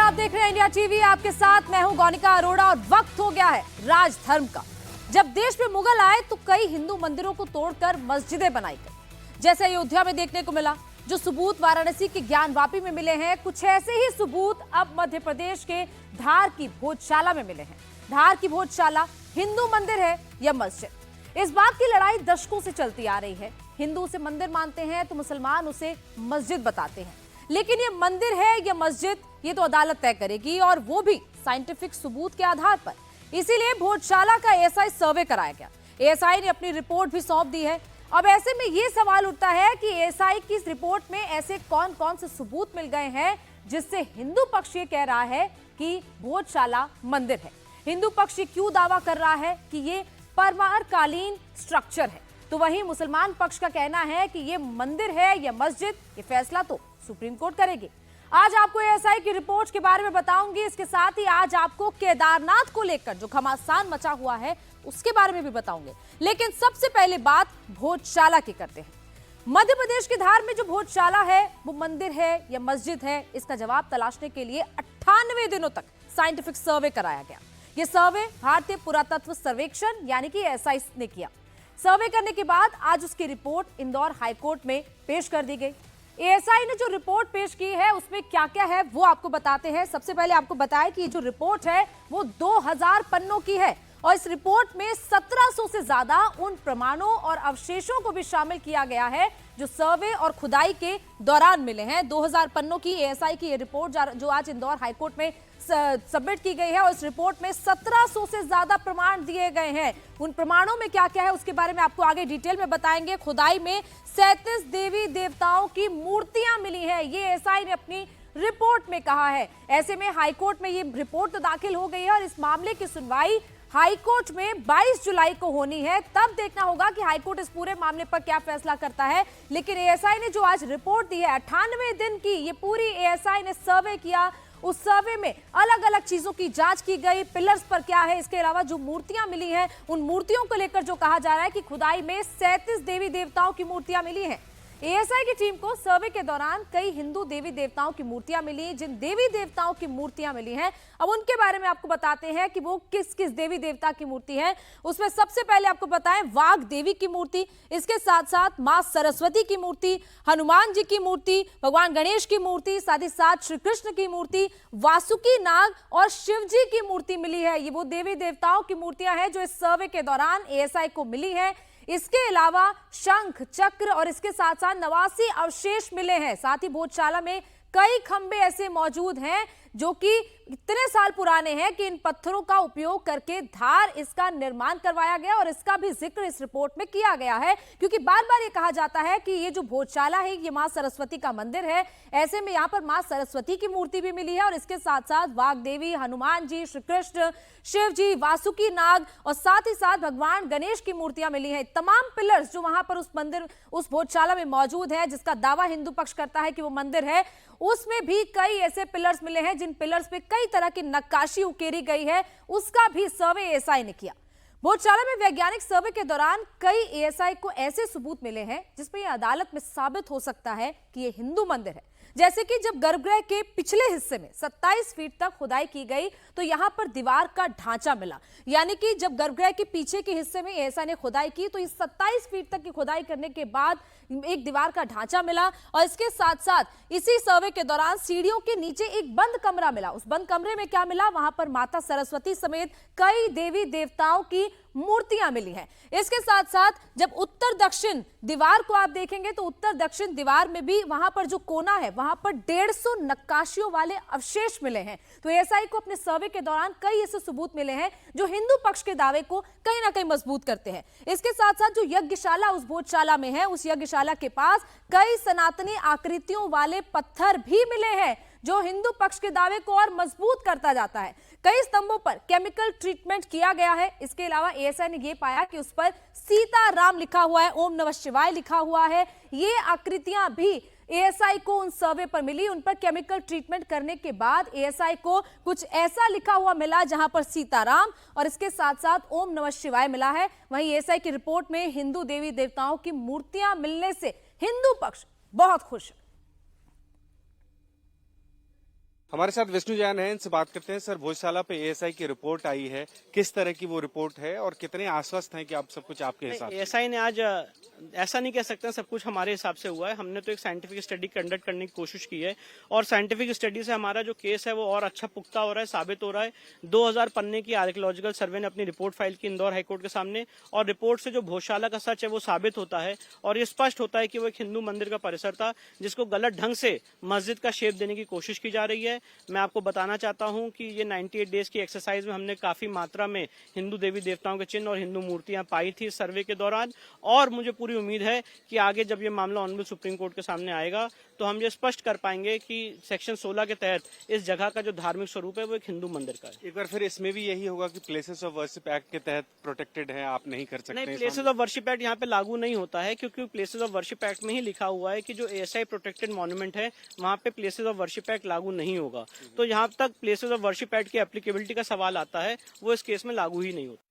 आप देख रहे हैं इंडिया टीवी। आपके साथ मैं हूं गौनिका अरोड़ा और वक्त हो गया है राजधर्म का। जब देश में मुगल आए तो कई हिंदू मंदिरों को तोड़कर मस्जिदें बनाई गई, जैसे अयोध्या में देखने को मिला। जो सबूत वाराणसी के ज्ञानवापी में मिले हैं, कुछ ऐसे ही सबूत अब मध्य प्रदेश के धार की भोजशाला में मिले हैं। धार की भोजशाला हिंदू मंदिर है या मस्जिद, इस बात की लड़ाई दशकों से चलती आ रही है। हिंदू उसे मंदिर मानते हैं तो मुसलमान उसे मस्जिद बताते हैं, लेकिन ये मंदिर है या मस्जिद ये तो अदालत तय करेगी, और वो भी साइंटिफिक सबूत के आधार पर। इसीलिए भोजशाला का एएसआई सर्वे कराया गया। एएसआई ने अपनी रिपोर्ट भी सौंप दी है। अब ऐसे में ये सवाल उठता है कि एएसआई की इस रिपोर्ट में ऐसे कौन कौन से सबूत मिल गए हैं जिससे हिंदू पक्ष ये कह रहा है कि भोजशाला मंदिर है। हिंदू पक्ष क्यों दावा कर रहा है कि ये परमारकालीन स्ट्रक्चर है, तो वहीं मुसलमान पक्ष का कहना है कि ये मंदिर है या मस्जिद, ये फैसला तो सुप्रीम कोर्ट करेगी। आज आपको एएसआई की रिपोर्ट के बारे में बताऊंगी। इसके साथ ही आज आपको केदारनाथ को लेकर जो घमासान मचा हुआ है उसके बारे में भी बताऊंगे। लेकिन सबसे पहले बात भोजशाला की करते हैं। मध्य प्रदेश के धार में जो भोजशाला है वो मंदिर है या मस्जिद है, इसका जवाब तलाशने के लिए 98 दिनों तक साइंटिफिक सर्वे कराया गया। यह सर्वे भारतीय पुरातत्व सर्वेक्षण यानी कि एएसआई ने किया। सर्वे करने के बाद आज उसकी रिपोर्ट इंदौर हाईकोर्ट में पेश कर दी गई। एएसआई ने जो रिपोर्ट पेश की है उसमें क्या क्या है वो आपको बताते हैं। सबसे पहले आपको बताएं कि जो रिपोर्ट है वो 2000 पन्नों की है, और इस रिपोर्ट में 1700 से ज्यादा उन प्रमाणों और अवशेषों को भी शामिल किया गया है जो सर्वे और खुदाई के दौरान मिले हैं। 2000 पन्नों की एएसआई की ये रिपोर्ट जो आज इंदौर हाईकोर्ट में सबमिट की गई है, और इस रिपोर्ट में 1700 से ज्यादा प्रमाण दिए गए हैं। उन प्रमाणों में क्या क्या है उसके बारे में आपको आगे डिटेल में बताएंगे। खुदाई में 37 देवी देवताओं की मूर्तियां मिली है, ये एएसआई ने अपनी रिपोर्ट में कहा है। ऐसे में हाईकोर्ट में ये रिपोर्ट तो दाखिल हो गई है और इस मामले की सुनवाई हाईकोर्ट में 22 जुलाई को होनी है। तब देखना होगा कि हाईकोर्ट इस पूरे मामले पर क्या फैसला करता है। लेकिन एएसआई ने जो आज रिपोर्ट दी है 98 दिन की, ये पूरी एएसआई ने सर्वे किया। उस सर्वे में अलग अलग चीजों की जांच की गई, पिलर्स पर क्या है, इसके अलावा जो मूर्तियां मिली हैं उन मूर्तियों को लेकर जो कहा जा रहा है कि खुदाई में 37 देवी देवताओं की मूर्तियां मिली हैं। एएसआई की टीम को सर्वे के दौरान कई हिंदू देवी देवताओं की मूर्तियां मिली। जिन देवी देवताओं की मूर्तियां मिली हैं अब उनके बारे में आपको बताते हैं कि वो किस किस देवी देवता की मूर्ति है। उसमें सबसे पहले आपको बताएं वाघ देवी की मूर्ति, इसके साथ साथ मां सरस्वती की मूर्ति, हनुमान जी की मूर्ति, भगवान गणेश की मूर्ति, साथ ही साथ श्री कृष्ण की मूर्ति, वासुकी नाग और शिव जी की मूर्ति मिली है। ये वो देवी देवताओं की मूर्तियां हैं जो इस सर्वे के दौरान एएसआई को मिली है। इसके अलावा शंख चक्र और इसके साथ साथ 89 अवशेष मिले हैं। साथ ही भोजशाला में कई खंबे ऐसे मौजूद हैं जो कि इतने साल पुराने हैं कि इन पत्थरों का उपयोग करके धार इसका निर्माण करवाया गया, और इसका भी जिक्र इस रिपोर्ट में किया गया है। क्योंकि बार बार ये कहा जाता है कि ये जो भोजशाला है ये मां सरस्वती का मंदिर है। ऐसे में यहाँ पर मां सरस्वती की मूर्ति भी मिली है, और इसके साथ साथ वाघ देवी, हनुमान जी, श्री कृष्ण, शिव जी, वासुकी नाग और साथ ही साथ भगवान गणेश की मूर्तियां मिली है। तमाम पिलर्स जो वहां पर उस मंदिर उस भोजशाला में मौजूद है, जिसका दावा हिंदू पक्ष करता है कि वो मंदिर है, उसमें भी कई ऐसे पिलर्स मिले हैं जिन पिलर्स पे कई तरह की नक्काशी उकेरी गई है। उसका भी सर्वे एएसआई ने किया। भोजशाला में वैज्ञानिक सर्वे के दौरान कई एएसआई को ऐसे सबूत मिले हैं जिसमें यह अदालत में साबित हो सकता है कि यह हिंदू मंदिर है। जैसे कि जब गर्भगृह के पिछले हिस्से में 27 फीट तक खुदाई की गई तो यहां पर दीवार का ढांचा मिला। यानी कि जब गर्भगृह के पीछे के हिस्से में एएसआई ने खुदाई की तो इस 27 फीट तक की खुदाई करने के बाद एक दीवार का ढांचा मिला, और इसके साथ साथ इसी सर्वे के दौरान सीढ़ियों के नीचे एक बंद कमरा मिला। उस बंद कमरे में क्या मिला, वहां पर माता सरस्वती समेत कई देवी देवताओं की मूर्तियां मिली हैं। इसके साथ साथ जब उत्तर दक्षिण दीवार को आप देखेंगे तो उत्तर दक्षिण दीवार में भी वहां पर जो कोना है वहां पर 150 नक्काशियों वाले अवशेष मिले हैं। तो एएसआई को अपने सर्वे के दौरान कई ऐसे सबूत मिले हैं जो हिंदू पक्ष के दावे को कहीं ना कहीं मजबूत करते हैं। इसके साथ साथ जो यज्ञशाला उस भोजशाला में है, उस यज्ञशाला के पास कई सनातनी आकृतियों वाले पत्थर भी मिले हैं जो हिंदू पक्ष के दावे को और मजबूत करता जाता है। कई स्तंभों पर केमिकल ट्रीटमेंट किया गया है। इसके अलावा एएसआई ने यह पाया कि उस पर सीताराम लिखा हुआ है, ओम नमः शिवाय लिखा हुआ है। ये आकृतियां भी एएसआई को उन सर्वे पर मिली। उन पर केमिकल ट्रीटमेंट करने के बाद एएसआई को कुछ ऐसा लिखा हुआ मिला जहां पर सीताराम और इसके साथ साथ ओम नमः शिवाय मिला है। वहीं एएसआई की रिपोर्ट में हिंदू देवी देवताओं की मूर्तियां मिलने से हिंदू पक्ष बहुत खुश है। हमारे साथ विष्णु जैन हैं, इनसे बात करते हैं। सर, भोजशाला पे एएसआई की रिपोर्ट आई है, किस तरह की वो रिपोर्ट है और कितने आश्वस्त हैं कि आप सब कुछ आपके हिसाब से? एएसआई ने आज ऐसा नहीं कह सकते सब कुछ हमारे हिसाब से हुआ है। हमने तो एक साइंटिफिक स्टडी कंडक्ट करने की कोशिश की है और साइंटिफिक स्टडी से हमारा जो केस है वो और अच्छा पुख्ता हो रहा है, साबित हो रहा है। 2000 पन्ने की आर्कियोलॉजिकल सर्वे ने अपनी रिपोर्ट फाइल की इंदौर हाईकोर्ट के सामने, और रिपोर्ट से जो भोजशाला का सच है वो साबित होता है और ये स्पष्ट होता है कि वो एक हिंदू मंदिर का परिसर था जिसको गलत ढंग से मस्जिद का शेप देने की कोशिश की जा रही है। मैं आपको बताना चाहता हूं कि ये 98 डेज की एक्सरसाइज में हमने काफी मात्रा में हिंदू देवी देवताओं के चिन्ह और हिंदू मूर्तियां पाई थी सर्वे के दौरान, और मुझे पूरी उम्मीद है कि आगे जब ये मामला ऑनरेबल सुप्रीम कोर्ट के सामने आएगा तो हम ये स्पष्ट कर पाएंगे कि सेक्शन 16 के तहत इस जगह का जो धार्मिक स्वरूप है वो एक हिंदू मंदिर का है। एक बार फिर इसमें भी यही होगा कि प्लेसेस ऑफ वर्शिप एक्ट के तहत प्रोटेक्टेड है, आप नहीं कर सकते? नहीं, प्लेसेस ऑफ वर्शिप एक्ट यहाँ पे लागू नहीं होता है, क्योंकि प्लेसेस ऑफ वर्शिप एक्ट में ही लिखा हुआ है कि जो एएसआई प्रोटेक्टेड मॉन्यूमेंट है वहाँ पे प्लेसेस ऑफ वर्शिप एक्ट लागू नहीं होगा। तो यहाँ तक प्लेसेस ऑफ वर्शिप एक्ट की एप्लीकेबिलिटी का सवाल आता है, वो इस केस में लागू ही नहीं होता।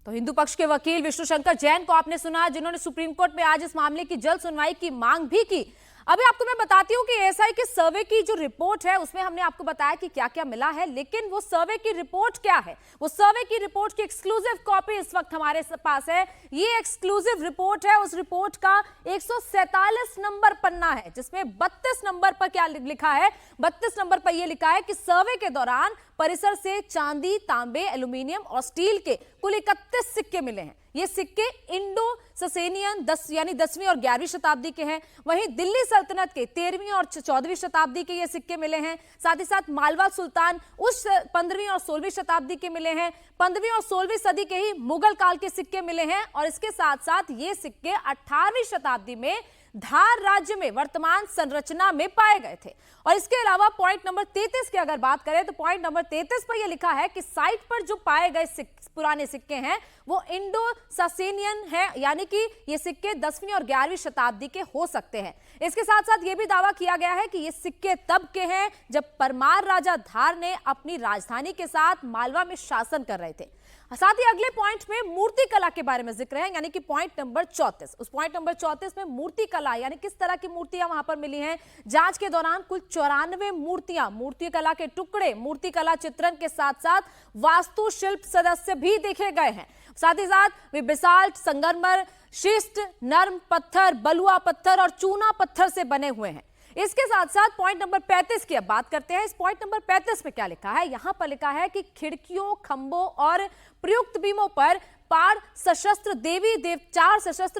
तो हिंदू पक्ष के वकील विष्णु शंकर जैन को आपने सुना, जिन्होंने सुप्रीम कोर्ट में आज इस मामले की जल्द सुनवाई की मांग भी की। अभी आपको मैं बताती हूँ कि एएसआई के सर्वे की जो रिपोर्ट है उसमें हमने आपको बताया कि क्या क्या मिला है, लेकिन वो सर्वे की रिपोर्ट क्या है, वो सर्वे की रिपोर्ट की एक्सक्लूसिव कॉपी इस वक्त हमारे पास है। ये एक्सक्लूसिव रिपोर्ट है, उस रिपोर्ट का 147 नंबर पन्ना है, जिसमें 32 नंबर पर क्या लिखा है, 32 नंबर पर यह लिखा है कि सर्वे के दौरान परिसर से चांदी, तांबे, एल्यूमिनियम और स्टील के कुल 31 सिक्के मिले हैं। ये सिक्के इंडो ससेनियन 10 यानी 10वीं और 11वीं शताब्दी के हैं। वहीं दिल्ली सल्तनत के 13वीं और 14वीं शताब्दी के ये सिक्के मिले हैं। साथ ही साथ मालवा सुल्तान उस 15वीं और 16वीं शताब्दी के मिले हैं। 15वीं और 16वीं सदी के ही मुगल काल के सिक्के मिले हैं, और इसके साथ साथ ये सिक्के 18वीं शताब्दी में धार राज्य में वर्तमान संरचना में पाए गए थे। और इसके अलावा पॉइंट नंबर 33 की अगर बात करें तो पॉइंट नंबर 33 पर यह लिखा है कि साइट पर जो पाए गए पुराने सिक्के हैं वो इंडो ससेनियन है, यानी कि ये सिक्के 10वीं और 11वीं शताब्दी के हो सकते हैं। इसके साथ साथ ये भी दावा किया गया है कि ये सिक्के तब के हैं जब परमार राजा धार ने अपनी राजधानी के साथ मालवा में शासन कर रहे थे। साथ ही अगले पॉइंट में मूर्ति कला के बारे में जिक्र है, यानी कि पॉइंट नंबर 34। उस पॉइंट नंबर 34 में मूर्ति कला यानी किस तरह की मूर्तियां वहां पर मिली हैं। जांच के दौरान कुल 94 मूर्तियां, मूर्ति कला के टुकड़े, मूर्ति कला चित्रण के साथ साथ वास्तुशिल्प सदस्य भी देखे गए हैं। साथ ही साथ वे बेसाल्ट, संगमरमर, शिस्ट, नर्म पत्थर, बलुआ पत्थर और चूना पत्थर से बने हुए हैं। इसके साथ साथ पॉइंट नंबर 35 की अब बात करते हैं। इस पॉइंट नंबर 35 में क्या लिखा है, यहां पर लिखा है कि खिड़कियों, खंभों और प्रयुक्त बीमों पर चार सशस्त्र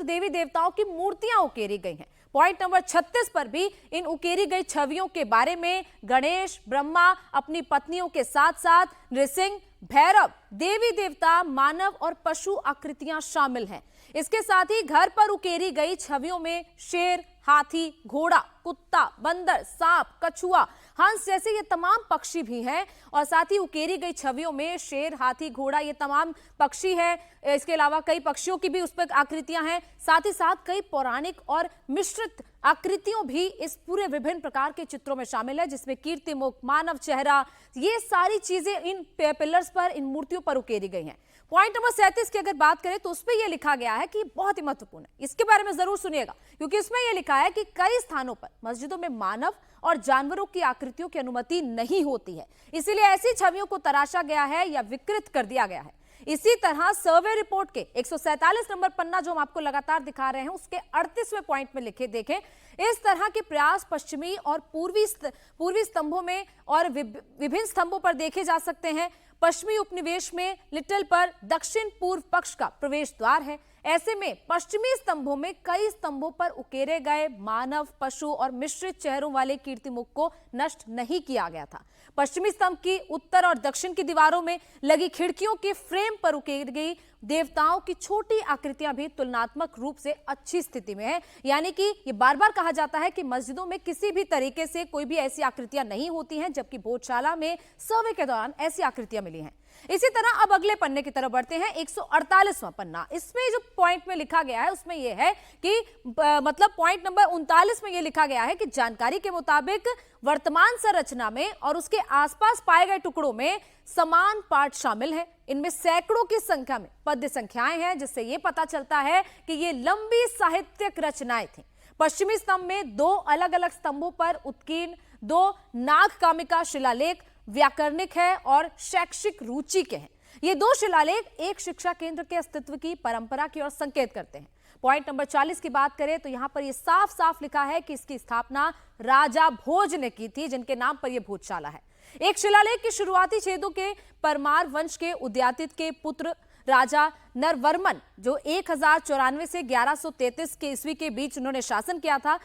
देवी देवताओं की मूर्तियां उकेरी गई हैं। पॉइंट नंबर 36 पर भी इन उकेरी गई छवियों के बारे में गणेश, ब्रह्मा, अपनी पत्नियों के साथ साथ नृसिंह, भैरव, देवी देवता, मानव और पशु आकृतियां शामिल हैं। इसके साथ ही घर पर उकेरी गई छवियों में शेर, हाथी, घोड़ा, कुत्ता, बंदर, सांप, कछुआ, हंस जैसे ये तमाम पक्षी भी हैं। और साथ ही उकेरी गई छवियों में शेर, हाथी, घोड़ा ये तमाम पक्षी हैं। इसके अलावा कई पक्षियों की भी उस पर आकृतियां हैं। साथ ही साथ कई पौराणिक और मिश्रित आकृतियों भी इस पूरे विभिन्न प्रकार के चित्रों में शामिल है, जिसमें कीर्तिमुख, मानव चेहरा, ये सारी चीजें इन पिलर्स पर, इन मूर्तियों पर उकेरी गई हैं। पॉइंट नंबर 37 की अगर बात करें तो उसमें यह लिखा गया है कि बहुत ही महत्वपूर्ण है, इसके बारे में जरूर सुनिएगा, क्योंकि इसमें यह लिखा है कि कई स्थानों पर मस्जिदों में मानव और जानवरों की आकृतियों की अनुमति नहीं होती है, इसीलिए ऐसी छवियों को तराशा गया है या विकृत कर दिया गया है। इसी तरह सर्वे रिपोर्ट के 147 नंबर पन्ना जो हम आपको लगातार दिखा रहे हैं उसके 38वें पॉइंट में लिखे देखें, इस तरह के प्रयास पश्चिमी और पूर्वी स्तंभों में और विभिन्न स्तंभों पर देखे जा सकते हैं। पश्चिमी उपनिवेश में लिटल पर दक्षिण पूर्व पक्ष का प्रवेश द्वार है। ऐसे में पश्चिमी स्तंभों में कई स्तंभों पर उकेरे गए मानव, पशु और मिश्रित चेहरों वाले कीर्तिमुख को नष्ट नहीं किया गया था। पश्चिमी स्तंभ की उत्तर और दक्षिण की दीवारों में लगी खिड़कियों के फ्रेम पर उकेरी गई देवताओं की छोटी आकृतियां भी तुलनात्मक रूप से अच्छी स्थिति में है। यानी कि ये बार बार कहा जाता है कि मस्जिदों में किसी भी तरीके से कोई भी ऐसी आकृतियां नहीं होती हैं, जबकि भोजशाला में सर्वे के दौरान ऐसी आकृतियां मिली हैं। इसी तरह अब अगले पन्ने की तरफ बढ़ते हैं, 148वां पन्ना। इसमें जो पॉइंट में लिखा गया है उसमें यह है कि मतलब पॉइंट नंबर 39 में यह लिखा गया है कि जानकारी के मुताबिक वर्तमान संरचना में और उसके आसपास पाए गए टुकड़ों में समान पार्ट शामिल है। इनमें सैकड़ों की संख्या में पद्य संख्याएं हैं, जिससे यह पता चलता है कि ये लंबी साहित्यिक रचनाएं थी। पश्चिमी स्तंभ में 2 अलग अलग स्तंभों पर उत्कीर्ण दो नागकामिका शिलालेख व्याकरणिक है और शैक्षिक रुचि के हैं। ये दो शिलालेख एक शिक्षा केंद्र के अस्तित्व की परंपरा की ओर संकेत करते हैं। पॉइंट नंबर 40 की बात करें तो यहां पर यह साफ साफ लिखा है कि इसकी स्थापना राजा भोज ने की थी, जिनके नाम पर यह भोजशाला है। एक शिलालेख के शुरुआती छेदों के परमार वंश के उद्यातित के पुत्र राजा नरवर्मन, जो 1094 से 1133 के ईस्वी के बीच उन्होंने शासन किया था,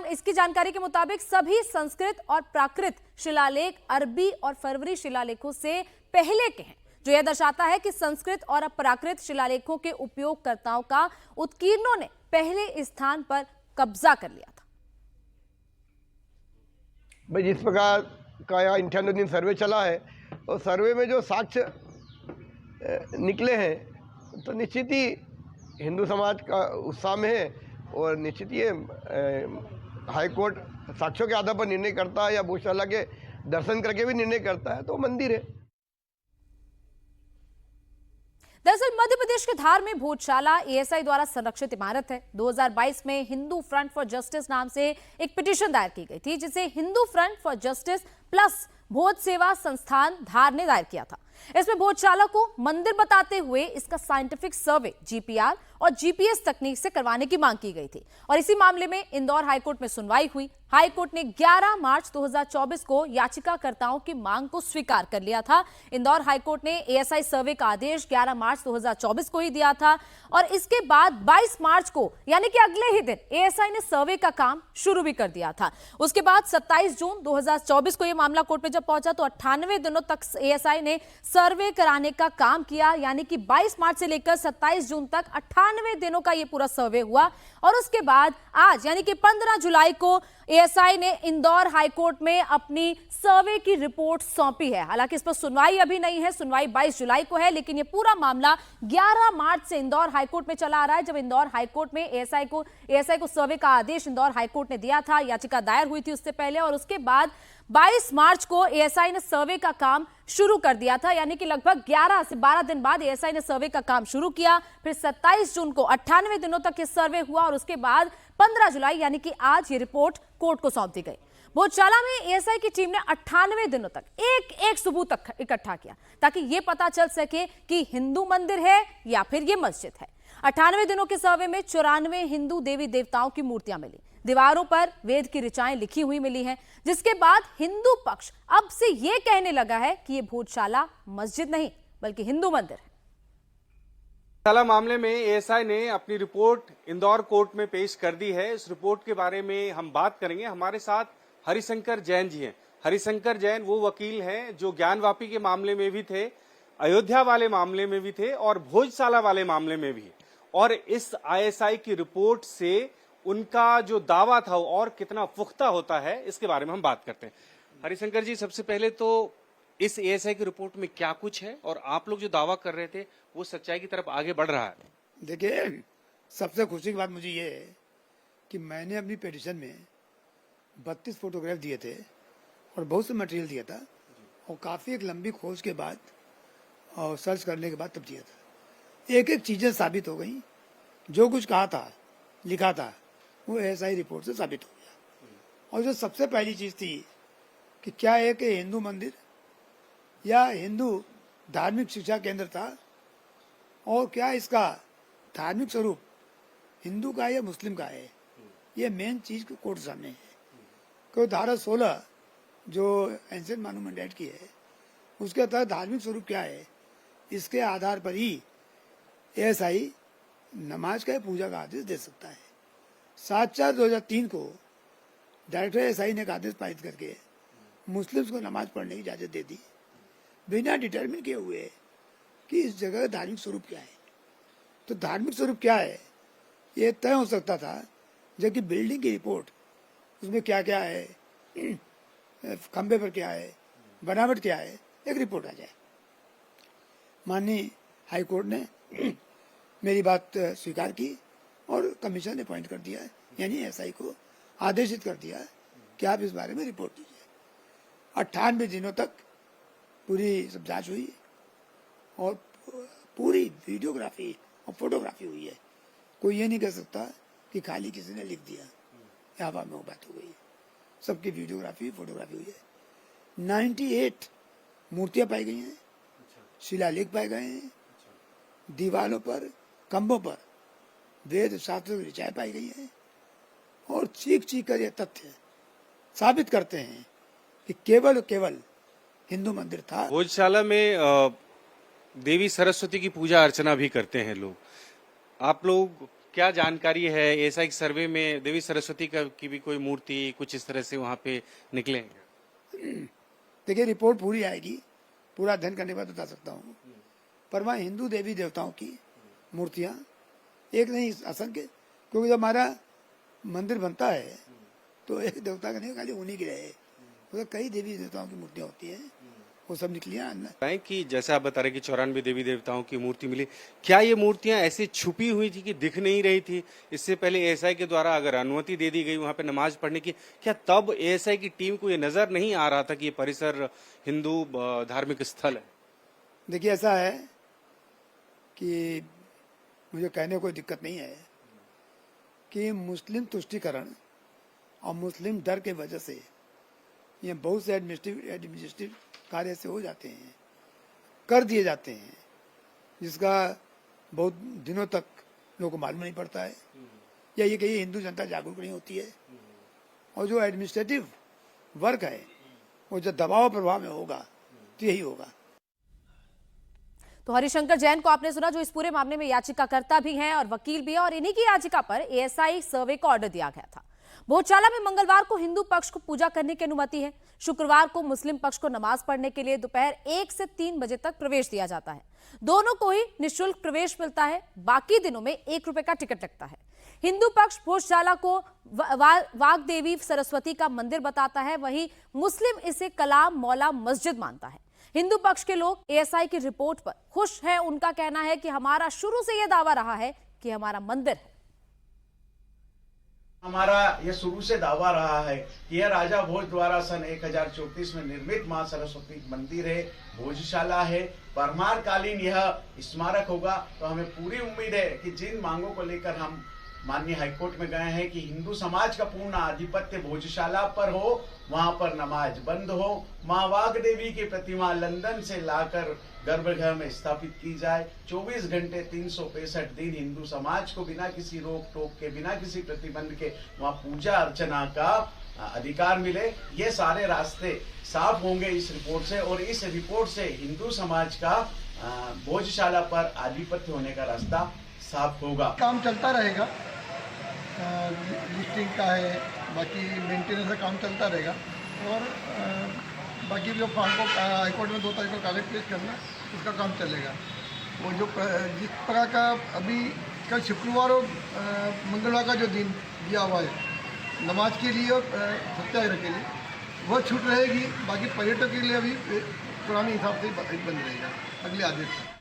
इसकी जानकारी के मुताबिक सभी संस्कृत और प्राकृत शिलालेख अरबी और फरवरी शिलालेखों से पहले के हैं, जो यह दर्शाता है कि संस्कृत और प्राकृत शिलालेखों के उपयोगकर्ताओं का उत्कीर्णों ने पहले स्थान पर कब्जा कर लिया था। भाई जिस प्रकार का यहाँ 98 दिन सर्वे चला है और सर्वे में जो साक्ष्य निकले हैं तो निश्चित ही हिंदू समाज का उत्साह में है और निश्चित ये हाई कोर्ट साक्ष्यों के आधार पर निर्णय करता है या भोजशाला के दर्शन करके भी निर्णय करता है तो मंदिर है। दरअसल मध्य प्रदेश के धार में भोजशाला एएसआई द्वारा संरक्षित इमारत है। 2022 में हिंदू फ्रंट फॉर जस्टिस नाम से एक पिटीशन दायर की गई थी, जिसे Hindu front for justice plus Bhoj Sewa Sansthan धार ने दायर किया था। इसमें भोजशाला को मंदिर बताते हुए इसका साइंटिफिक सर्वे जीपीआर और जीपीएस तकनीक से करवाने की मांग की गई थी और इसी मामले में इंदौर हाईकोर्ट में सुनवाई हुई। हाईकोर्ट ने 11 मार्च 2024 को याचिकाकर्ताओं की मांग को स्वीकार कर लिया था। इंदौर हाईकोर्ट ने एएसआई सर्वे का आदेश 11 मार्च 2024 को ही दिया था और इसके बाद 22 मार्च को यानी कि अगले ही दिन एएसआई ने सर्वे का काम शुरू भी कर दिया था। उसके बाद 27 जून 2024 को यह मामला कोर्ट में जब पहुंचा तो 98 दिनों तक एएसआई ने सर्वे कराने का काम किया, यानी कि 22 मार्च से लेकर 27 जून तक 98 दिनों का यह पूरा सर्वे हुआ और उसके बाद आज यानी कि 15 जुलाई को एएसआई ने इंदौर हाईकोर्ट में अपनी सर्वे की रिपोर्ट सौंपी है। हालांकि इस पर सुनवाई अभी नहीं है, सुनवाई 22 जुलाई को है, लेकिन यह पूरा मामला 11 मार्च से इंदौर हाईकोर्ट में चला आ रहा है। जब इंदौर हाईकोर्ट में एएसआई को सर्वे का आदेश इंदौर हाईकोर्ट ने दिया था, याचिका दायर हुई थी उससे पहले, और उसके बाद 22 मार्च को एएसआई ने सर्वे का काम शुरू कर दिया था, यानी कि लगभग 11 से 12 दिन बाद एएसआई ने सर्वे का काम शुरू किया। फिर 27 जून को 98 दिनों तक ये सर्वे हुआ और उसके बाद 15 जुलाई यानी कि आज ये रिपोर्ट कोर्ट को सौंप दी गई। भोजशाला में एएसआई की टीम ने 98 दिनों तक एक सबूत इकट्ठा किया ताकि यह पता चल सके कि हिंदू मंदिर है या फिर यह मस्जिद है। 98 दिनों के सर्वे में 94 हिंदू देवी देवताओं की मूर्तियां मिली, दीवारों पर वेद की ऋचाएं लिखी हुई मिली हैं, जिसके बाद हिंदू पक्ष अब से यह कहने लगा है कि यह भोजशाला मस्जिद नहीं बल्कि हिंदू मंदिर है। भोजशाला मामले में एएसआई ने अपनी रिपोर्ट इंदौर कोर्ट में पेश कर दी है। इस रिपोर्ट के बारे में हम बात करेंगे। हमारे साथ हरिशंकर जैन जी हैं। हरिशंकर जैन वो वकील हैं जो ज्ञानवापी के मामले में भी थे, अयोध्या वाले मामले में भी थे और भोजशाला वाले मामले में भी। और इस आईएसआई की रिपोर्ट से उनका जो दावा था वो और कितना पुख्ता होता है, इसके बारे में हम बात करते हैं। हरिशंकर जी, सबसे पहले तो इस एएसआई की रिपोर्ट में क्या कुछ है और आप लोग जो दावा कर रहे थे वो सच्चाई की तरफ आगे बढ़ रहा है? देखिए, सबसे खुशी की बात मुझे ये है कि मैंने अपनी पिटीशन में 32 फोटोग्राफ दिए थे और बहुत से मटेरियल दिया था और काफ़ी एक लंबी खोज के बाद और सर्च करने के बाद तब दिया था। एक एक चीज़ें साबित हो गई। जो कुछ कहा था, लिखा था, वो एएसआई रिपोर्ट से साबित हो गया। और जो सबसे पहली चीज़ थी कि क्या एक हिंदू मंदिर या हिंदू धार्मिक शिक्षा केंद्र था और क्या इसका धार्मिक स्वरूप हिंदू का है या मुस्लिम का है, ये मेन चीज कोर्ट सामने है। क्योंकि धारा 16 जो एंशिएंट मॉन्यूमेंट एक्ट की है उसके तहत धार्मिक स्वरूप क्या है, इसके आधार पर ही एएसआई नमाज का पूजा का आदेश दे सकता है। 7/4/2003 को डायरेक्टर एएसआई ने एक आदेश पारित करके मुस्लिम्स को नमाज पढ़ने की इजाजत दे दी, बिना डिटरमिन किए हुए कि इस जगह का धार्मिक स्वरूप क्या है। तो धार्मिक स्वरूप क्या है ये तय हो सकता था, जबकि बिल्डिंग की रिपोर्ट उसमें क्या क्या है, खंबे पर क्या है, बनावट क्या है, एक रिपोर्ट आ जाए। माननीय हाईकोर्ट ने मेरी बात स्वीकार की और कमीशन ने अपॉइंट कर दिया है, यानी एएसआई को आदेशित कर दिया है कि आप इस बारे में रिपोर्ट दीजिए। 98 दिनों तक पूरी सब जांच हुई और पूरी वीडियोग्राफी और फोटोग्राफी हुई है। कोई ये नहीं कह सकता कि खाली किसी ने लिख दिया या हवा में वो बात हो गई। सबकी वीडियोग्राफी फोटोग्राफी हुई है। 98 मूर्तियां पाई गई हैं, शिलालेख पाए गए हैं, दीवारों पर खंभों पर वेद शास्त्रों की ऋचाएं पाई गई हैं और चीख चीख कर ये तथ्य साबित करते हैं कि केवल और केवल हिंदू मंदिर था। भोजशाला में देवी सरस्वती की पूजा अर्चना भी करते हैं लोग। आप लोग क्या जानकारी है, ऐसा एक सर्वे में देवी सरस्वती की भी कोई मूर्ति कुछ इस तरह से वहां पे निकले? देखिए रिपोर्ट पूरी आएगी, पूरा अध्ययन करने के बाद बता सकता हूँ। पर वहाँ हिंदू देवी देवताओं की मूर्तियाँ एक नहीं असंख्य, क्योंकि जब हमारा मंदिर बनता है तो एक देवता का नहीं खाली उन्हीं की रहे, तो कई देवी देवताओं की मूर्तियाँ होती हैं, वो सब निकली हैं। कि जैसा आप बता रहे कि 94 देवी देवताओं की मूर्ति मिली, क्या ये मूर्तियां ऐसे छुपी हुई थी कि दिख नहीं रही थी? इससे पहले एएसआई के द्वारा अगर अनुमति दे दी गई वहां पे नमाज पढ़ने की, क्या तब एएसआई की टीम को ये नजर नहीं आ रहा था कि ये परिसर हिंदू धार्मिक स्थल है? देखिए ऐसा है कि मुझे कहने को कोई दिक्कत नहीं है कि मुस्लिम तुष्टीकरण और मुस्लिम डर के वजह से ये बहुत से एडमिनिस्ट्रेटिव कार्य से हो जाते हैं, कर दिए जाते हैं, जिसका बहुत दिनों तक लोगों को मालूम नहीं पड़ता है, या ये कहीं हिंदू जनता जागरूक नहीं होती है। और जो एडमिनिस्ट्रेटिव वर्क है वो जो दबाव प्रभाव में होगा तो यही होगा। तो हरिशंकर जैन को आपने सुना, जो इस पूरे मामले में याचिकाकर्ता भी हैं और वकील भी हैं, और इन्हीं की याचिका पर एएसआई सर्वे का ऑर्डर दिया गया था। भोजशाला में मंगलवार को हिंदू पक्ष को पूजा करने की अनुमति है। शुक्रवार को मुस्लिम पक्ष को नमाज पढ़ने के लिए दोपहर 1 से 3 बजे तक प्रवेश दिया जाता है। दोनों को ही निःशुल्क प्रवेश मिलता है। बाकी दिनों में 1 रुपए का टिकट लगता है। हिंदू पक्ष भोजशाला को वाग देवी सरस्वती का मंदिर बताता है, वहीं मुस्लिम इसे कलाम मौला मस्जिद मानता है। हिंदू पक्ष के लोग एएसआई की रिपोर्ट पर खुश हैं। उनका कहना है कि हमारा शुरू से यह दावा रहा है कि हमारा मंदिर है। हमारा यह शुरू से दावा रहा है कि यह राजा भोज द्वारा सन 1034 में निर्मित मां सरस्वती मंदिर है, भोजशाला है। परमार कालीन यह स्मारक होगा। तो हमें पूरी उम्मीद है कि जिन मांगों को लेकर हम माननीय हाईकोर्ट में गए हैं कि हिंदू समाज का पूर्ण आधिपत्य भोजशाला पर हो, वहां पर नमाज बंद हो, मां वाग देवी की प्रतिमा लंदन से लाकर गर्भगृह में स्थापित की जाए, 24 घंटे 365 दिन हिंदू समाज को बिना किसी रोक टोक के, बिना किसी प्रतिबंध के वहां पूजा अर्चना का अधिकार मिले। ये सारे रास्ते साफ होंगे इस रिपोर्ट से, और इस रिपोर्ट से हिंदू समाज का भोजशाला पर आधिपत्य होने का रास्ता साफ होगा। काम चलता रहेगा, लिस्टिंग का है, बाकी मेंटेनेंस का काम चलता रहेगा, और बाकी जो फॉर्म को हाईकोर्ट में 2 तारीख को कागज पेश करना, उसका काम चलेगा। वो जो जिस प्रकार का अभी कल शुक्रवार और मंगलवार का जो दिन दिया हुआ है नमाज के लिए और सत्याग्रह के लिए, वह छूट रहेगी। बाकी पर्यटक के लिए अभी पुराने हिसाब से बंद रहेगा अगले आदेश तक।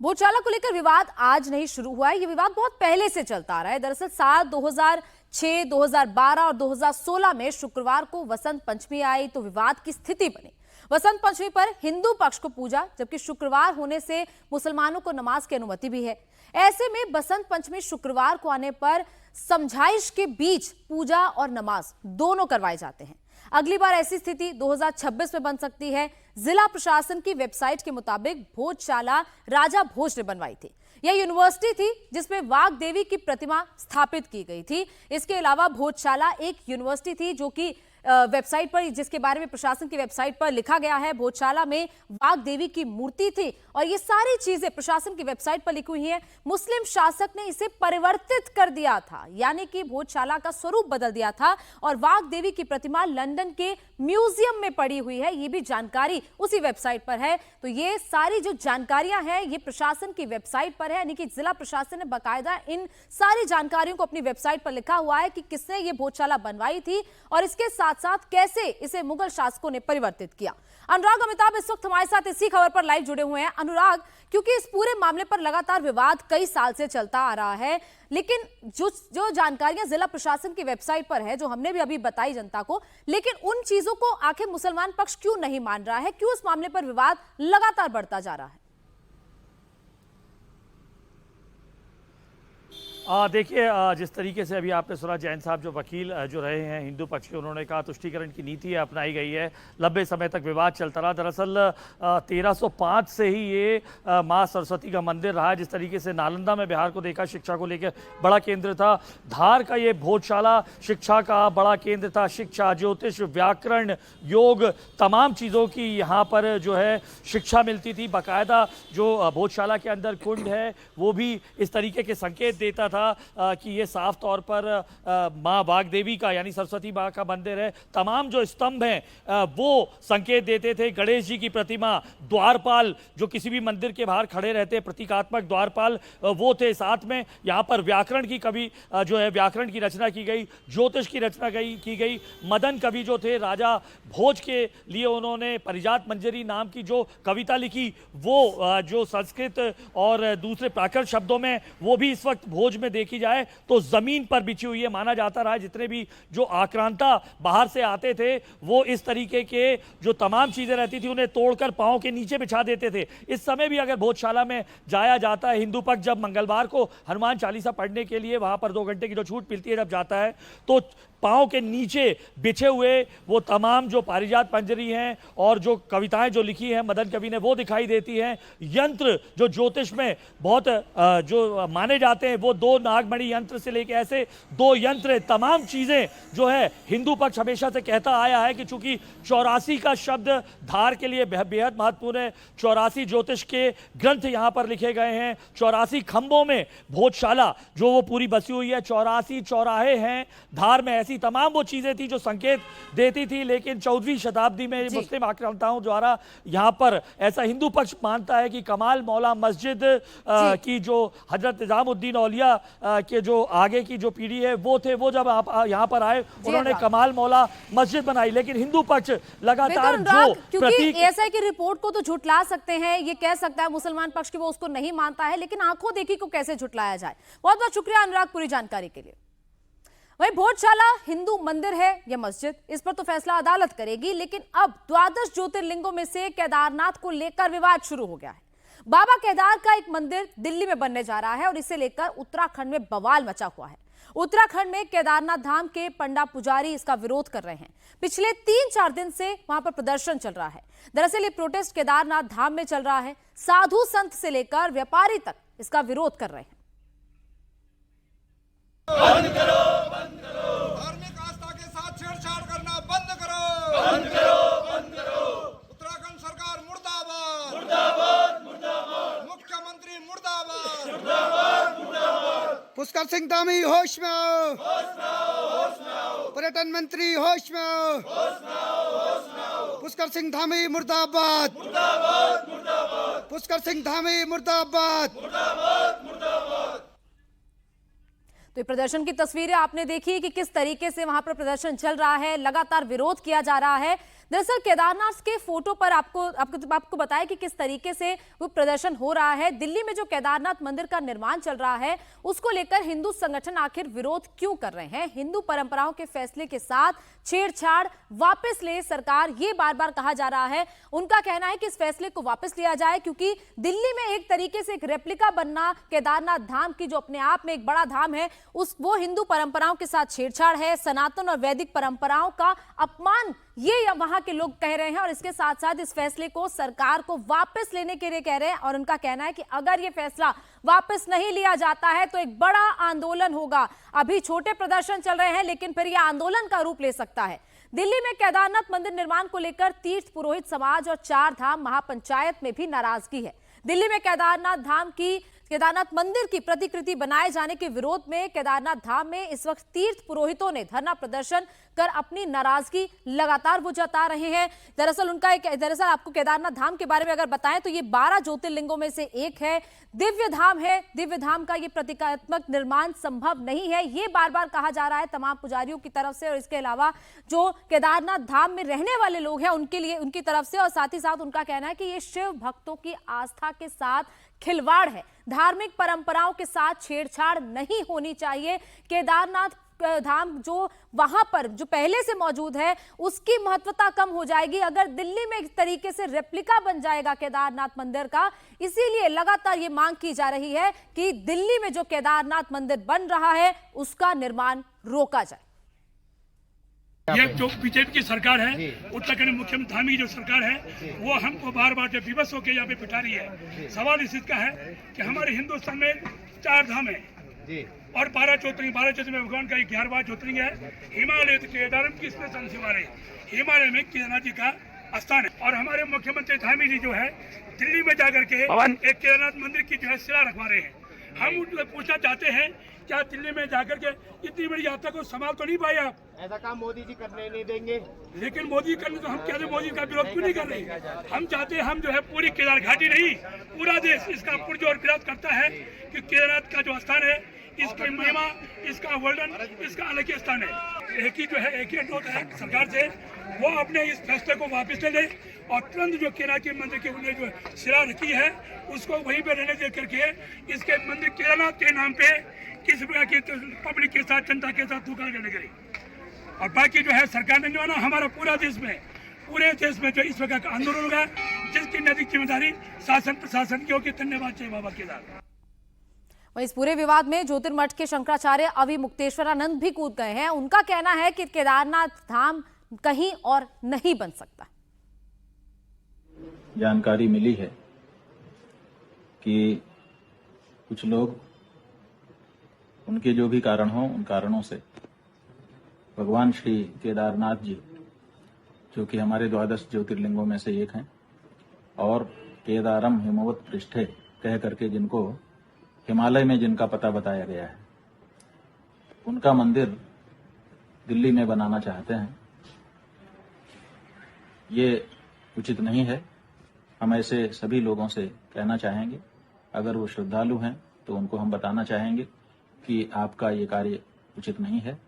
भोजशाला को लेकर विवाद आज नहीं शुरू हुआ है, ये विवाद बहुत पहले से चलता आ रहा है। दरअसल साल 2006, 2012 और 2016 में शुक्रवार को वसंत पंचमी आई तो विवाद की स्थिति बनी। वसंत पंचमी पर हिंदू पक्ष को पूजा, जबकि शुक्रवार होने से मुसलमानों को नमाज की अनुमति भी है। ऐसे में बसंत पंचमी शुक्रवार को आने पर समझाइश के बीच पूजा और नमाज दोनों करवाए जाते हैं। अगली बार ऐसी स्थिति 2026 में बन सकती है। जिला प्रशासन की वेबसाइट के मुताबिक भोजशाला राजा भोज ने बनवाई थी। यह यूनिवर्सिटी थी जिसमें वाग देवी की प्रतिमा स्थापित की गई थी। इसके अलावा भोजशाला एक यूनिवर्सिटी थी जो कि वेबसाइट पर, जिसके बारे में प्रशासन की वेबसाइट पर लिखा गया है, भोजशाला में वाग देवी की मूर्ति थी, और ये सारी चीजें प्रशासन की वेबसाइट पर लिखी हुई हैं। मुस्लिम शासक ने इसे परिवर्तित कर दिया था, यानी कि भोजशाला का स्वरूप बदल दिया था, और वाग देवी की प्रतिमा लंदन के म्यूजियम में पड़ी हुई है। ये भी जानकारी उसी वेबसाइट पर है। तो ये सारी जो जानकारियां हैं ये प्रशासन की वेबसाइट पर है, यानी कि जिला प्रशासन ने बाकायदा इन सारी जानकारियों को अपनी वेबसाइट पर लिखा हुआ है कि किसने ये भोजशाला बनवाई थी और इसके साथ साथ कैसे इसे मुगल शासकों ने परिवर्तित किया। अनुराग अमिताभ इस वक्त हमारे साथ इसी खबर पर लाइव जुड़े हुए हैं। अनुराग, क्योंकि इस पूरे मामले पर लगातार विवाद कई साल से चलता आ रहा है, लेकिन जो जानकारियां जिला प्रशासन की वेबसाइट पर है, जो हमने भी अभी बताई जनता को, लेकिन उन चीजों को आखिर मुसलमान पक्ष क्यों नहीं मान रहा है? क्यों इस मामले पर विवाद लगातार बढ़ता जा रहा है? देखिए, जिस तरीके से अभी आपने सुना, जैन साहब जो वकील जो रहे हैं हिंदू पक्ष के, उन्होंने कहा तुष्टीकरण की नीति अपनाई गई है। लंबे समय तक विवाद चलता रहा। दरअसल 1305 से ही ये माँ सरस्वती का मंदिर रहा है। जिस तरीके से नालंदा में बिहार को देखा, शिक्षा को लेकर बड़ा केंद्र था। धार का ये भोजशाला शिक्षा का बड़ा केंद्र था। शिक्षा, ज्योतिष, व्याकरण, योग, तमाम चीज़ों की यहाँ पर जो है शिक्षा मिलती थी। बाकायदा जो भोजशाला के अंदर कुंड है वो भी इस तरीके के संकेत देता था कि ये साफ तौर पर माँ वाग्देवी का यानी सरस्वती माँ का मंदिर है। तमाम जो स्तंभ हैं वो संकेत देते थे। गणेश जी की प्रतिमा, द्वारपाल जो किसी भी मंदिर के बाहर खड़े रहते, प्रतीकात्मक द्वारपाल वो थे। साथ में यहाँ पर व्याकरण की कवि जो है व्याकरण की रचना की गई, ज्योतिष की रचना की गई। मदन कवि जो थे, राजा भोज के लिए उन्होंने परिजात मंजरी नाम की जो कविता लिखी, वो जो संस्कृत और दूसरे प्राकृत शब्दों में, वो भी इस वक्त भोज में देखी जाए तो जमीन पर बिछी हुई है। माना जाता रहा जितने भी जो आक्रांता बाहर से आते थे वो इस तरीके के जो तमाम चीजें रहती थी उन्हें तोड़कर पांव के नीचे बिछा देते थे। इस समय भी अगर भोजशाला में जाया जाता है, हिंदू पक्ष जब मंगलवार को हनुमान चालीसा पढ़ने के लिए वहां पर 2 घंटे की जो छूट मिलती है जब जाता है, तो पांव के नीचे बिछे हुए वो तमाम जो पारिजात मंजरी हैं और जो कविताएं जो लिखी हैं मदन कवि ने, वो दिखाई देती हैं। यंत्र जो ज्योतिष में बहुत जो माने जाते हैं, वो 2 नागमणि यंत्र से लेके ऐसे 2 यंत्र, तमाम चीज़ें जो है हिंदू पक्ष हमेशा से कहता आया है कि चूंकि 84 का शब्द धार के लिए बेहद महत्वपूर्ण है। 84 ज्योतिष के ग्रंथ यहाँ पर लिखे गए हैं। 84 खंभों में भोजशाला जो वो पूरी बसी हुई है। 84 चौराहे हैं धार में। ऐसी तमाम वो चीजें थी जो संकेत देती थी। लेकिन 14वीं शताब्दी में मुस्लिम आक्रांताओं द्वारा यहाँ पर ऐसा हिंदू पक्ष मानता है कि कमाल मौला मस्जिद की जो हजरत निजामुद्दीन औलिया के जो आगे की जो पीढ़ी है वो थे, वो जब आप यहाँ पर आए उन्होंने कमाल मौला मस्जिद बनाई। लेकिन हिंदू पक्ष लगातार जो क्योंकि एएसआई की रिपोर्ट को तो झुटला सकते हैं, ये कह सकता है मुसलमान पक्ष की वो उसको नहीं मानता है, लेकिन आंखों देखी को कैसे झुटलाया जाए। बहुत बहुत शुक्रिया अनुराग पूरी जानकारी के लिए। वही भोजशाला हिंदू मंदिर है या मस्जिद, इस पर तो फैसला अदालत करेगी। लेकिन अब 12 ज्योतिर्लिंगों में से केदारनाथ को लेकर विवाद शुरू हो गया है। बाबा केदार का एक मंदिर दिल्ली में बनने जा रहा है और इसे लेकर उत्तराखंड में बवाल मचा हुआ है। उत्तराखंड में केदारनाथ धाम के पंडा पुजारी इसका विरोध कर रहे हैं। पिछले 3-4 दिन से वहां पर प्रदर्शन चल रहा है। दरअसल ये प्रोटेस्ट केदारनाथ धाम में चल रहा है। साधु संत से लेकर व्यापारी तक इसका विरोध कर रहे हैं। बंद करो, बंद करो। धार्मिक आस्था के साथ छेड़छाड़ करना बंद करो, बंद करो, बंद करो। उत्तराखंड सरकार मुर्दाबाद, मुर्दाबाद, मुर्दाबाद। मुख्यमंत्री मुर्दाबाद, मुर्दाबाद, मुर्दाबाद। पुष्कर सिंह धामी होश में आओ, होश में आओ, होश में आओ। पर्यटन मंत्री होश में आओ, होश में आओ, होश में आओ। पुष्कर सिंह धामी मुर्दाबाद, मुर्दाबाद, मुर्दाबाद। पुष्कर सिंह धामी मुर्दाबाद, मुर्दाबाद, मुर्दाबाद। तो ये प्रदर्शन की तस्वीरें आपने देखी कि किस तरीके से वहां पर प्रदर्शन चल रहा है, लगातार विरोध किया जा रहा है। दरअसल केदारनाथ के फोटो पर आपको बताया कि किस तरीके से वो प्रदर्शन हो रहा है। दिल्ली में जो केदारनाथ मंदिर का निर्माण चल रहा है उसको लेकर हिंदू संगठन आखिर विरोध क्यों कर रहे हैं। हिंदू परंपराओं के फैसले के साथ छेड़छाड़ वापस ले सरकार, ये बार बार कहा जा रहा है। उनका कहना है कि इस फैसले को वापस लिया जाए क्योंकि दिल्ली में एक तरीके से एक रेप्लिका बनना केदारनाथ धाम की, जो अपने आप में एक बड़ा धाम है, वो हिंदू परंपराओं के साथ छेड़छाड़ है, सनातन और वैदिक परंपराओं का अपमान, ये वहां के लोग कह रहे हैं। और इसके साथ साथ इस फैसले को सरकार को वापस लेने के लिए कह रहे हैं। और उनका कहना है कि अगर ये फैसला वापस नहीं लिया जाता है तो एक बड़ा आंदोलन होगा। अभी छोटे प्रदर्शन चल रहे हैं लेकिन फिर यह आंदोलन का रूप ले सकता है। दिल्ली में केदारनाथ मंदिर निर्माण को लेकर तीर्थ पुरोहित समाज और 4 धाम महापंचायत में भी नाराजगी है। दिल्ली में केदारनाथ मंदिर की प्रतिकृति बनाए जाने के विरोध में केदारनाथ धाम में इस वक्त तीर्थ पुरोहितों ने धरना प्रदर्शन कर अपनी नाराजगी लगातार वो जता रहे हैं। दरअसल आपको केदारनाथ धाम के बारे में अगर बताएं तो ये 12 ज्योतिर्लिंगों में से एक है, दिव्य धाम है। दिव्य धाम का ये प्रतीकात्मक निर्माण संभव नहीं है, ये बार बार कहा जा रहा है तमाम पुजारियों की तरफ से। और इसके अलावा जो केदारनाथ धाम में रहने वाले लोग हैं उनके लिए, उनकी तरफ से, और साथ ही साथ उनका कहना है कि ये शिव भक्तों की आस्था के साथ खिलवाड़ है, धार्मिक परंपराओं के साथ छेड़छाड़ नहीं होनी चाहिए। केदारनाथ धाम जो वहां पर जो पहले से मौजूद है उसकी महत्वता कम हो जाएगी अगर दिल्ली में एक तरीके से रेप्लिका बन जाएगा केदारनाथ मंदिर का। इसीलिए लगातार ये मांग की जा रही है कि दिल्ली में जो केदारनाथ मंदिर बन रहा है उसका निर्माण रोका जाए। ये जो बीजेपी की सरकार है, उत्तराखंड मुख्यमंत्री धामी जो सरकार है, वो हमको बार बार जो विवश होकर यहाँ पे बिठा रही है। सवाल इस चीज का है कि हमारे हिंदुस्तान में 4 धाम है और 12 ज्योतिर्लिंग में भगवान का 11वां ज्योतिर्लिंग है। हिमालय केदारनाथ की शिवालय, हिमालय में केदारनाथ जी का स्थान है। और हमारे मुख्यमंत्री धामी जी जो है दिल्ली में जाकर के एक केदारनाथ मंदिर की जो है शिला रखवा रहे हैं। हम उनसे पूछना चाहते हैं क्या दिल्ली में जाकर के इतनी बड़ी यात्रा को संभाल तो नहीं पाए आप? ऐसा काम मोदी जी करने नहीं देंगे। लेकिन मोदी करने तो हम कहते मोदी का विरोध क्यों नहीं कर रहे? हम चाहते हैं हम जो है पूरी केदार घाटी नहीं पूरा देश इसका पुरजोर विरोध करता है कि केदारनाथ का जो स्थान है इसकी महिमा, इसका वर्णन, इसका अलग ही स्थान है। एक ही अनुरोध है सरकार से, वो अपने इस फैसले को वापस ले ले और तुरंत जो केदारनाथ के मंदिर की उन्होंने जो शिला रखी है उसको वहीं पे रहने दे करके इसके मंदिर केदारनाथ के नाम पे किसी प्रकार की पब्लिक के साथ, जनता के साथ धोखा करने करें। और बाकी जो है सरकार ने जो है ना हमारा पूरे देश में जो इस प्रकार का आंदोलन होगा जिसकी नैतिक जिम्मेदारी शासन प्रशासन की होगी। धन्यवाद। जय बाबा केदार। इस पूरे विवाद में ज्योतिर्मठ के शंकराचार्य अवि मुक्तेश्वरानंद भी कूद गए हैं। उनका कहना है कि केदारनाथ धाम कहीं और नहीं बन सकता। जानकारी मिली है कि कुछ लोग उनके जो भी कारण हो उन कारणों से भगवान श्री केदारनाथ जी जो कि हमारे 12 ज्योतिर्लिंगों में से एक हैं और केदारम हिमवत पृष्ठे कह करके जिनको हिमालय में जिनका पता बताया गया है, उनका मंदिर दिल्ली में बनाना चाहते हैं। ये उचित नहीं है। हम ऐसे सभी लोगों से कहना चाहेंगे, अगर वो श्रद्धालु हैं तो उनको हम बताना चाहेंगे कि आपका ये कार्य उचित नहीं है।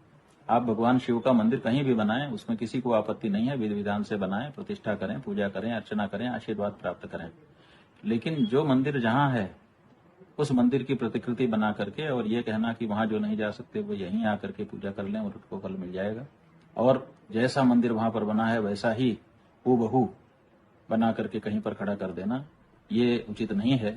आप भगवान शिव का मंदिर कहीं भी बनाएं, उसमें किसी को आपत्ति नहीं है। विधि विधान से बनाएं, प्रतिष्ठा करें, पूजा करें, अर्चना करें, आशीर्वाद प्राप्त करें। लेकिन जो मंदिर जहां है उस मंदिर की प्रतिकृति बना करके और ये कहना कि वहां जो नहीं जा सकते वो यहीं आकर के पूजा कर लें और उनको फल मिल जाएगा, और जैसा मंदिर वहां पर बना है वैसा ही हूबहू बना करके कहीं पर खड़ा कर देना, ये उचित नहीं है।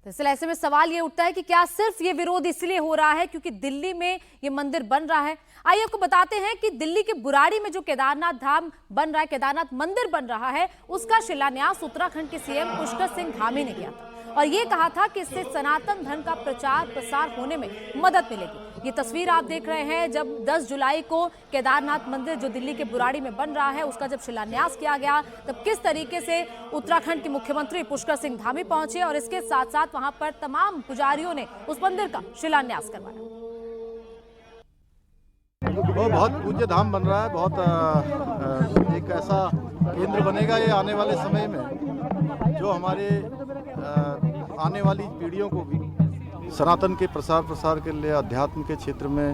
दरअसल ऐसे में सवाल ये उठता है कि क्या सिर्फ ये विरोध इसलिए हो रहा है क्योंकि दिल्ली में ये मंदिर बन रहा है? आइए आपको बताते हैं कि दिल्ली के बुराड़ी में जो केदारनाथ धाम बन रहा है, केदारनाथ मंदिर बन रहा है, उसका शिलान्यास उत्तराखंड के सीएम पुष्कर सिंह धामी ने किया था और ये कहा था कि इससे सनातन धर्म का प्रचार प्रसार होने में मदद मिलेगी। ये तस्वीर आप देख रहे हैं जब 10 जुलाई को केदारनाथ मंदिर जो दिल्ली के बुराड़ी में बन रहा है उसका जब शिलान्यास किया गया तब किस तरीके से उत्तराखंड के मुख्यमंत्री पुष्कर सिंह धामी पहुंचे और इसके साथ साथ वहां पर तमाम पुजारियों ने उस मंदिर का शिलान्यास करवाया। वो बहुत पूज्य धाम बन रहा है, बहुत एक ऐसा केंद्र बनेगा ये आने वाले समय में जो हमारे आने वाली पीढ़ियों को भी सनातन के प्रसार के लिए, अध्यात्म के क्षेत्र में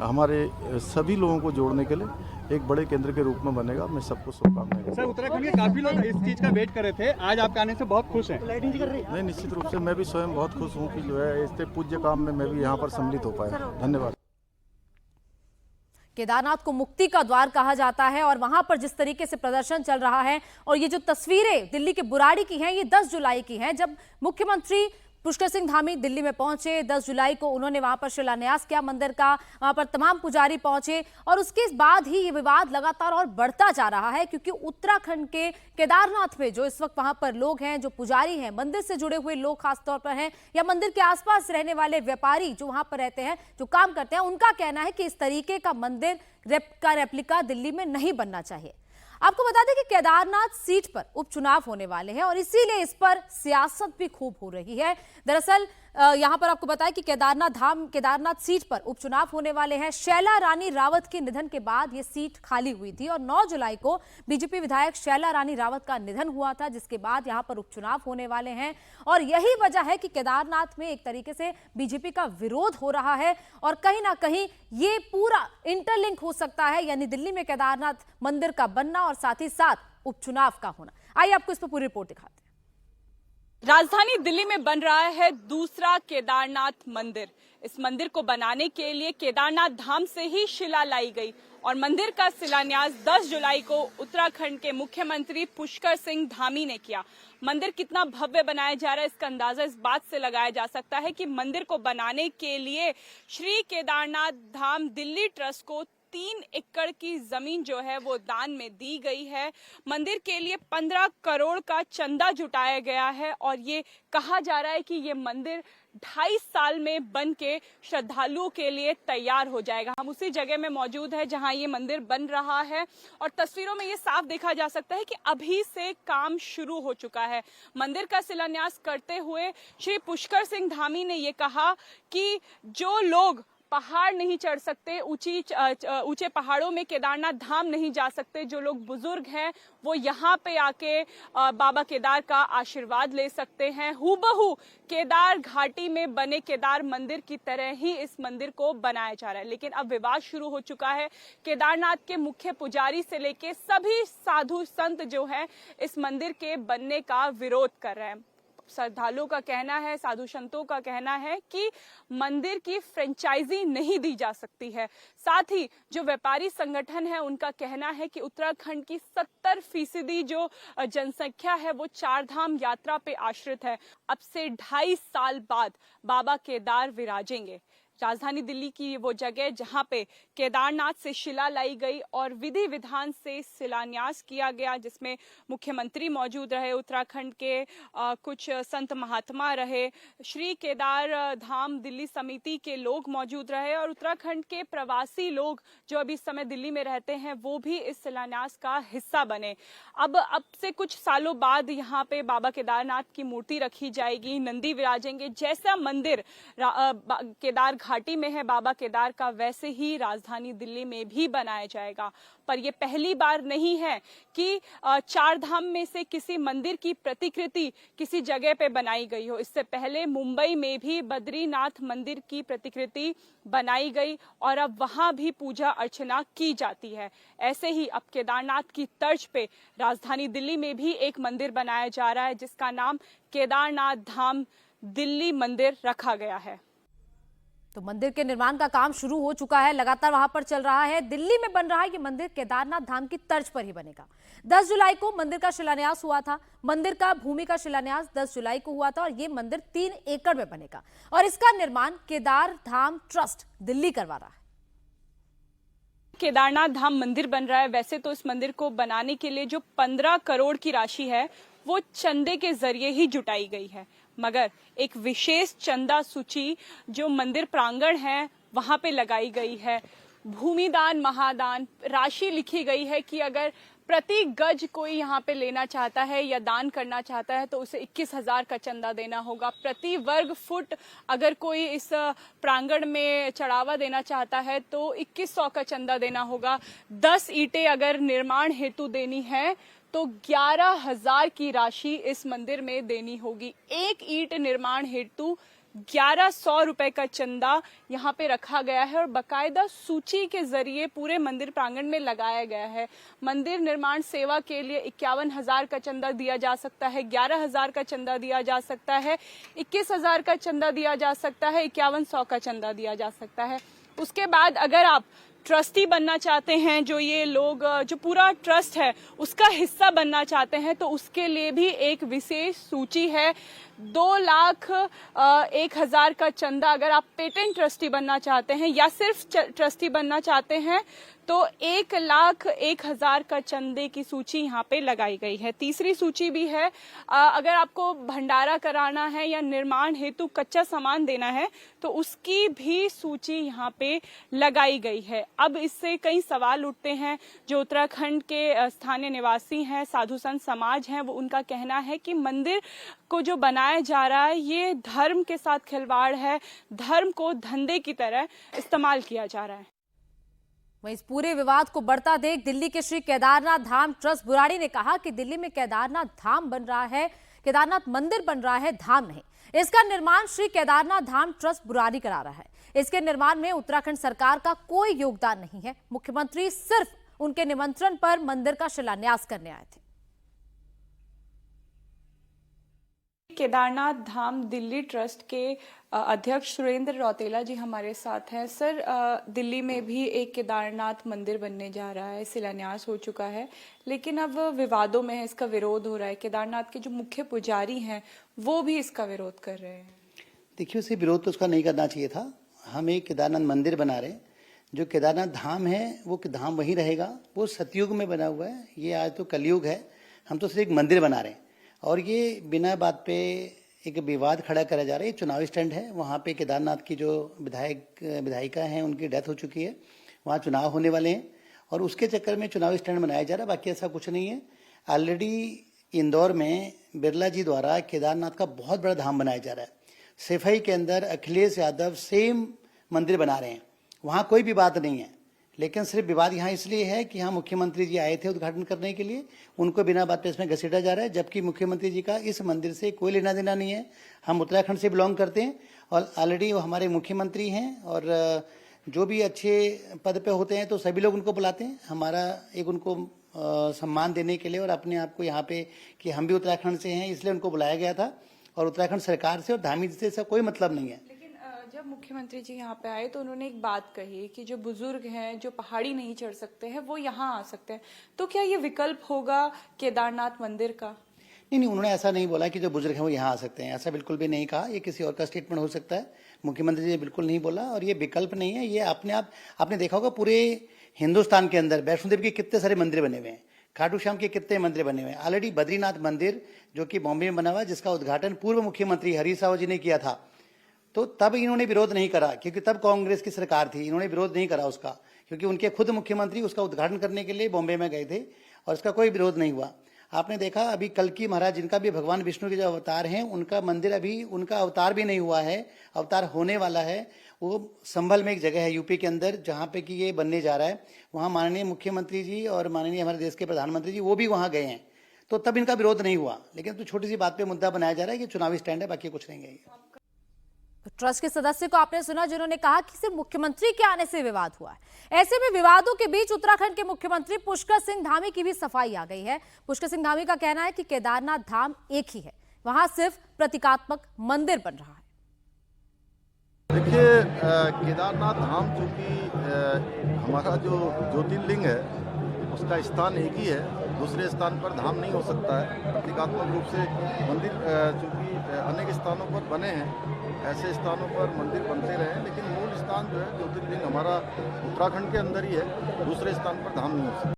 हमारे सभी लोगों को जोड़ने के लिए एक बड़े केंद्र के रूप में बनेगा। मैं सबको शुभकामनाएं। सर, उत्तराखंड के काफी लोग इस चीज का वेट कर रहे थे, आज आपके आने से बहुत खुश हैं। नहीं, निश्चित रूप से मैं भी स्वयं बहुत खुश हूँ कि जो है इस पूज्य काम में मैं भी यहाँ पर सम्मिलित हो पाया। धन्यवाद। केदारनाथ को मुक्ति का द्वार कहा जाता है और वहां पर जिस तरीके से प्रदर्शन चल रहा है और ये जो तस्वीरें दिल्ली के बुराड़ी की हैं, ये 10 जुलाई की हैं जब मुख्यमंत्री पुष्कर सिंह धामी दिल्ली में पहुंचे। 10 जुलाई को उन्होंने वहां पर शिलान्यास किया मंदिर का, वहां पर तमाम पुजारी पहुंचे और उसके बाद ही ये विवाद लगातार और बढ़ता जा रहा है क्योंकि उत्तराखंड के केदारनाथ में जो इस वक्त वहां पर लोग हैं, जो पुजारी हैं, मंदिर से जुड़े हुए लोग खासतौर पर हैं या मंदिर के आसपास रहने वाले व्यापारी जो वहां पर रहते हैं, जो काम करते हैं, उनका कहना है कि इस तरीके का मंदिर का रेप्लिका दिल्ली में नहीं बनना चाहिए। आपको बता दें कि केदारनाथ सीट पर उपचुनाव होने वाले हैं और इसीलिए इस पर सियासत भी खूब हो रही है। दरअसल यहां पर आपको बताया कि केदारनाथ सीट पर उपचुनाव होने वाले हैं। शैला रानी रावत के निधन के बाद यह सीट खाली हुई थी और 9 जुलाई को बीजेपी विधायक शैला रानी रावत का निधन हुआ था, जिसके बाद यहां पर उपचुनाव होने वाले हैं और यही वजह है कि केदारनाथ में एक तरीके से बीजेपी का विरोध हो रहा है और कहीं ना कहीं ये पूरा इंटरलिंक हो सकता है, यानी दिल्ली में केदारनाथ मंदिर का बनना और साथ ही साथ उपचुनाव का होना। आइए आपको इस पर पूरी रिपोर्ट दिखाते हैं। राजधानी दिल्ली में बन रहा है दूसरा केदारनाथ मंदिर। इस मंदिर को बनाने के लिए केदारनाथ धाम से ही शिला लाई गई और मंदिर का शिलान्यास 10 जुलाई को उत्तराखंड के मुख्यमंत्री पुष्कर सिंह धामी ने किया। मंदिर कितना भव्य बनाया जा रहा है इसका अंदाजा इस बात से लगाया जा सकता है कि मंदिर को बनाने के लिए श्री केदारनाथ धाम दिल्ली ट्रस्ट को 3 एकड़ की जमीन जो है वो दान में दी गई है। मंदिर के लिए 15 करोड़ का चंदा जुटाया गया है और ये कहा जा रहा है कि ये मंदिर 2.5 साल में बन के श्रद्धालुओं के लिए तैयार हो जाएगा। हम उसी जगह में मौजूद है जहां ये मंदिर बन रहा है और तस्वीरों में ये साफ देखा जा सकता है कि अभी से काम शुरू हो चुका है। मंदिर का शिलान्यास करते हुए श्री पुष्कर सिंह धामी ने ये कहा कि जो लोग पहाड़ नहीं चढ़ सकते, ऊंचे पहाड़ों में केदारनाथ धाम नहीं जा सकते, जो लोग बुजुर्ग हैं वो यहाँ पे आके बाबा केदार का आशीर्वाद ले सकते हैं। हूबहू केदार घाटी में बने केदार मंदिर की तरह ही इस मंदिर को बनाया जा रहा है। लेकिन अब विवाद शुरू हो चुका है। केदारनाथ के मुख्य पुजारी से लेके सभी साधु संत जो हैं इस मंदिर के बनने का विरोध कर रहे हैं। श्रद्धालुओं का कहना है, साधु संतों का कहना है कि मंदिर की फ्रेंचाइजी नहीं दी जा सकती है। साथ ही जो व्यापारी संगठन है उनका कहना है कि उत्तराखंड की 70% जो जनसंख्या है वो 4 धाम यात्रा पे आश्रित है। अब से 2.5 साल बाद बाबा केदार विराजेंगे। राजधानी दिल्ली की वो जगह जहां पे केदारनाथ से शिला लाई गई और विधि विधान से शिलान्यास किया गया, जिसमें मुख्यमंत्री मौजूद रहे, उत्तराखंड के कुछ संत महात्मा रहे, श्री केदार धाम दिल्ली समिति के लोग मौजूद रहे और उत्तराखंड के प्रवासी लोग जो अभी इस समय दिल्ली में रहते हैं वो भी इस शिलान्यास का हिस्सा बने। अब से कुछ सालों बाद यहाँ पे बाबा केदारनाथ की मूर्ति रखी जाएगी, नंदी विराजेंगे। जैसा मंदिर केदार घाटी में है बाबा केदार का, वैसे ही राजधानी दिल्ली में भी बनाया जाएगा। पर यह पहली बार नहीं है कि 4 धाम में से किसी मंदिर की प्रतिकृति किसी जगह पे बनाई गई हो। इससे पहले मुंबई में भी बद्रीनाथ मंदिर की प्रतिकृति बनाई गई और अब वहां भी पूजा अर्चना की जाती है। ऐसे ही अब केदारनाथ की तर्ज पे राजधानी दिल्ली में भी एक मंदिर बनाया जा रहा है जिसका नाम केदारनाथ धाम दिल्ली मंदिर रखा गया है। तो मंदिर के निर्माण का काम शुरू हो चुका है, लगातार वहां पर चल रहा है। दिल्ली में बन रहा है ये मंदिर केदारनाथ धाम की तर्ज पर ही बनेगा। 10 जुलाई को मंदिर का शिलान्यास हुआ था। मंदिर का भूमि का शिलान्यास 10 जुलाई को हुआ था और ये मंदिर 3 एकड़ में बनेगा और इसका निर्माण केदार धाम ट्रस्ट दिल्ली करवा रहा है। केदारनाथ धाम मंदिर बन रहा है। वैसे तो इस मंदिर को बनाने के लिए जो 15 करोड़ की राशि है वो चंदे के जरिए ही जुटाई गई है, मगर एक विशेष चंदा सूची जो मंदिर प्रांगण है वहां पे लगाई गई है। भूमिदान महादान राशि लिखी गई है कि अगर प्रति गज कोई यहाँ पे लेना चाहता है या दान करना चाहता है तो उसे 21,000 का चंदा देना होगा। प्रति वर्ग फुट अगर कोई इस प्रांगण में चढ़ावा देना चाहता है तो 2100 का चंदा देना होगा। 10 ईंटें अगर निर्माण हेतु देनी है तो 11,000 की राशि इस मंदिर में देनी होगी। 1 ईंट निर्माण हेतु 1100 रुपए का चंदा यहाँ पे रखा गया है और बकायदा सूची के जरिए पूरे मंदिर प्रांगण में लगाया गया है। मंदिर निर्माण सेवा के लिए 51,000 का चंदा दिया जा सकता है, 11,000 का चंदा दिया जा सकता है, 21,000 का चंदा दिया जा सकता है, 5100 का चंदा दिया जा सकता है। उसके बाद अगर आप ट्रस्टी बनना चाहते हैं, जो ये लोग जो पूरा ट्रस्ट है उसका हिस्सा बनना चाहते हैं, तो उसके लिए भी एक विशेष सूची है। 2,01,000 का चंदा अगर आप पेटेंट ट्रस्टी बनना चाहते हैं या सिर्फ ट्रस्टी बनना चाहते हैं तो 1,01,000 का चंदे की सूची यहाँ पे लगाई गई है। तीसरी सूची भी है, अगर आपको भंडारा कराना है या निर्माण हेतु कच्चा सामान देना है तो उसकी भी सूची यहाँ पे लगाई गई है। अब इससे कई सवाल उठते हैं। जो उत्तराखंड के स्थानीय निवासी हैं, साधु संत समाज हैं, वो उनका कहना है कि मंदिर को जो बनाया जा रहा है ये धर्म के साथ खिलवाड़ है, धर्म को धंधे की तरह इस्तेमाल किया जा रहा है। वहीं इस पूरे विवाद को बढ़ता देख दिल्ली के श्री केदारनाथ धाम ट्रस्ट बुराड़ी ने कहा कि दिल्ली में केदारनाथ धाम बन रहा है, केदारनाथ मंदिर बन रहा है, धाम नहीं। इसका निर्माण श्री केदारनाथ धाम ट्रस्ट बुराड़ी करा रहा है। इसके निर्माण में उत्तराखंड सरकार का कोई योगदान नहीं है। मुख्यमंत्री सिर्फ उनके निमंत्रण पर मंदिर का शिलान्यास करने आए थे। केदारनाथ धाम दिल्ली ट्रस्ट के अध्यक्ष सुरेंद्र रौतेला जी हमारे साथ हैं। सर, दिल्ली में भी एक केदारनाथ मंदिर बनने जा रहा है, शिलान्यास हो चुका है, लेकिन अब विवादों में है, इसका विरोध हो रहा है। केदारनाथ के जो मुख्य पुजारी हैं वो भी इसका विरोध कर रहे हैं। देखिए, उसे विरोध तो उसका नहीं करना चाहिए था। हम एक केदारनाथ मंदिर बना रहे हैं। जो केदारनाथ धाम है वो धाम वहीं रहेगा। वो सतयुग में बना हुआ है, ये आज तो कलयुग है। हम तो सिर्फ एक मंदिर बना रहे हैं और ये बिना बात पे एक विवाद खड़ा करा जा रहा है। चुनावी स्टैंड है, वहाँ पे केदारनाथ की जो विधायिका हैं उनकी डेथ हो चुकी है, वहाँ चुनाव होने वाले हैं और उसके चक्कर में चुनावी स्टैंड बनाया जा रहा है। बाकी ऐसा कुछ नहीं है। ऑलरेडी इंदौर में बिरला जी द्वारा केदारनाथ का बहुत बड़ा धाम बनाया जा रहा है। सफाई के अंदर अखिलेश यादव सेम मंदिर बना रहे हैं, वहाँ कोई विवाद नहीं है। लेकिन सिर्फ विवाद यहाँ इसलिए है कि यहाँ मुख्यमंत्री जी आए थे उद्घाटन करने के लिए, उनको बिना बात पे इसमें घसीटा जा रहा है, जबकि मुख्यमंत्री जी का इस मंदिर से कोई लेना देना नहीं है। हम उत्तराखंड से बिलोंग करते हैं और ऑलरेडी वो हमारे मुख्यमंत्री हैं और जो भी अच्छे पद पे होते हैं तो सभी लोग उनको बुलाते हैं। हमारा एक उनको सम्मान देने के लिए और अपने आप को यहाँ पे कि हम भी उत्तराखंड से हैं इसलिए उनको बुलाया गया था और उत्तराखंड सरकार से और धामी से इसका कोई मतलब नहीं है। जब मुख्यमंत्री जी यहाँ पे आए तो उन्होंने एक बात कही कि जो बुजुर्ग हैं, जो पहाड़ी नहीं चढ़ सकते हैं, वो यहाँ आ सकते हैं। तो क्या ये विकल्प होगा केदारनाथ मंदिर का? नहीं, उन्होंने ऐसा नहीं बोला कि जो बुजुर्ग हैं वो यहाँ आ सकते हैं, ऐसा बिल्कुल भी नहीं कहा। ये किसी और का स्टेटमेंट हो सकता है। मुख्यमंत्री जी ने बिल्कुल नहीं बोला और ये विकल्प नहीं है। ये अपने आप आपने देखा होगा पूरे हिंदुस्तान के अंदर वैष्णो देवी के कितने सारे मंदिर बने हुए हैं, खाटू श्याम के कितने मंदिर बने हुए हैं। ऑलरेडी बद्रीनाथ मंदिर जो कि बॉम्बे में बना हुआ है, जिसका उद्घाटन पूर्व मुख्यमंत्री हरीश रावत जी ने किया था, तो तब इन्होंने विरोध नहीं करा क्योंकि तब कांग्रेस की सरकार थी। इन्होंने विरोध नहीं करा उसका क्योंकि उनके खुद मुख्यमंत्री उसका उद्घाटन करने के लिए बॉम्बे में गए थे और इसका कोई विरोध नहीं हुआ। आपने देखा अभी कल्की महाराज जिनका भी भगवान विष्णु के जो अवतार हैं, उनका मंदिर अभी उनका अवतार भी नहीं हुआ है, अवतार होने वाला है। वो संभल में एक जगह है यूपी के अंदर जहाँ पे कि ये बनने जा रहा है। वहाँ माननीय मुख्यमंत्री जी और माननीय हमारे देश के प्रधानमंत्री जी वो भी वहाँ गए हैं, तो तब इनका विरोध नहीं हुआ। लेकिन तो छोटी सी बात पे मुद्दा बनाया जा रहा है कि चुनावी स्टैंड है, बाकी कुछ नहीं है। तो ट्रस्ट के सदस्य को आपने सुना जिन्होंने कहा कि सिर्फ मुख्यमंत्री के आने से विवाद हुआ है। ऐसे में विवादों के बीच उत्तराखंड के मुख्यमंत्री पुष्कर सिंह धामी की भी सफाई आ गई है। पुष्कर सिंह धामी का कहना है कि केदारनाथ धाम एक ही है, वहां सिर्फ प्रतीकात्मक मंदिर बन रहा है। देखिए, केदारनाथ धाम चूंकि हमारा जो ज्योतिर्लिंग है उसका स्थान एक ही है, दूसरे स्थान पर धाम नहीं हो सकता है। प्रतीकात्मक रूप से मंदिर चूंकि अनेक स्थानों पर बने हैं, ऐसे स्थानों पर मंदिर बनते रहे, लेकिन मूल स्थान जो है ज्योतिर्लिंग हमारा उत्तराखंड के अंदर ही है, दूसरे स्थान पर धाम नहीं हो सकता।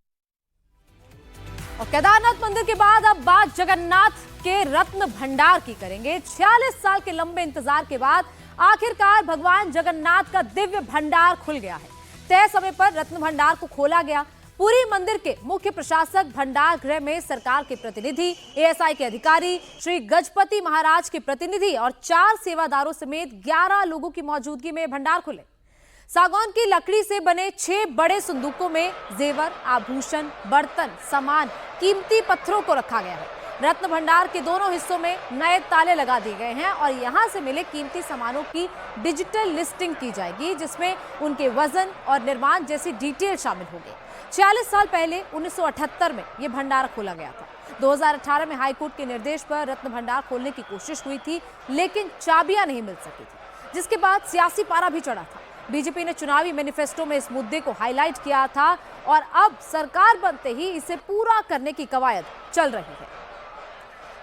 और केदारनाथ मंदिर के बाद अब बात जगन्नाथ के रत्न भंडार की करेंगे। 46 साल के लंबे इंतजार के बाद आखिरकार भगवान जगन्नाथ का दिव्य भंडार खुल गया है। तय समय पर रत्न भंडार को खोला गया। पुरी मंदिर के मुख्य प्रशासक भंडार गृह में सरकार के प्रतिनिधि, एएसआई के अधिकारी, श्री गजपति महाराज के प्रतिनिधि और 4 सेवादारों समेत 11 लोगों की मौजूदगी में भंडार खुले। सागौन की लकड़ी से बने 6 बड़े संदूकों में जेवर, आभूषण, बर्तन, सामान, कीमती पत्थरों को रखा गया है। रत्न भंडार के दोनों हिस्सों में नए ताले लगा दिए गए हैं और यहां से मिले कीमती सामानों की डिजिटल लिस्टिंग की जाएगी, जिसमें उनके वजन और निर्माण जैसी डिटेल शामिल होगी। 46 साल पहले 1978 में यह भंडार खोला गया था। 2018 में हाईकोर्ट के निर्देश पर रत्न भंडार खोलने की कोशिश हुई थी, लेकिन चाबियां नहीं मिल सकी थी, जिसके बाद सियासी पारा भी चढ़ा था। बीजेपी ने चुनावी मैनिफेस्टो में इस मुद्दे को हाईलाइट किया था और अब सरकार बनते ही इसे पूरा करने की कवायद चल रही है।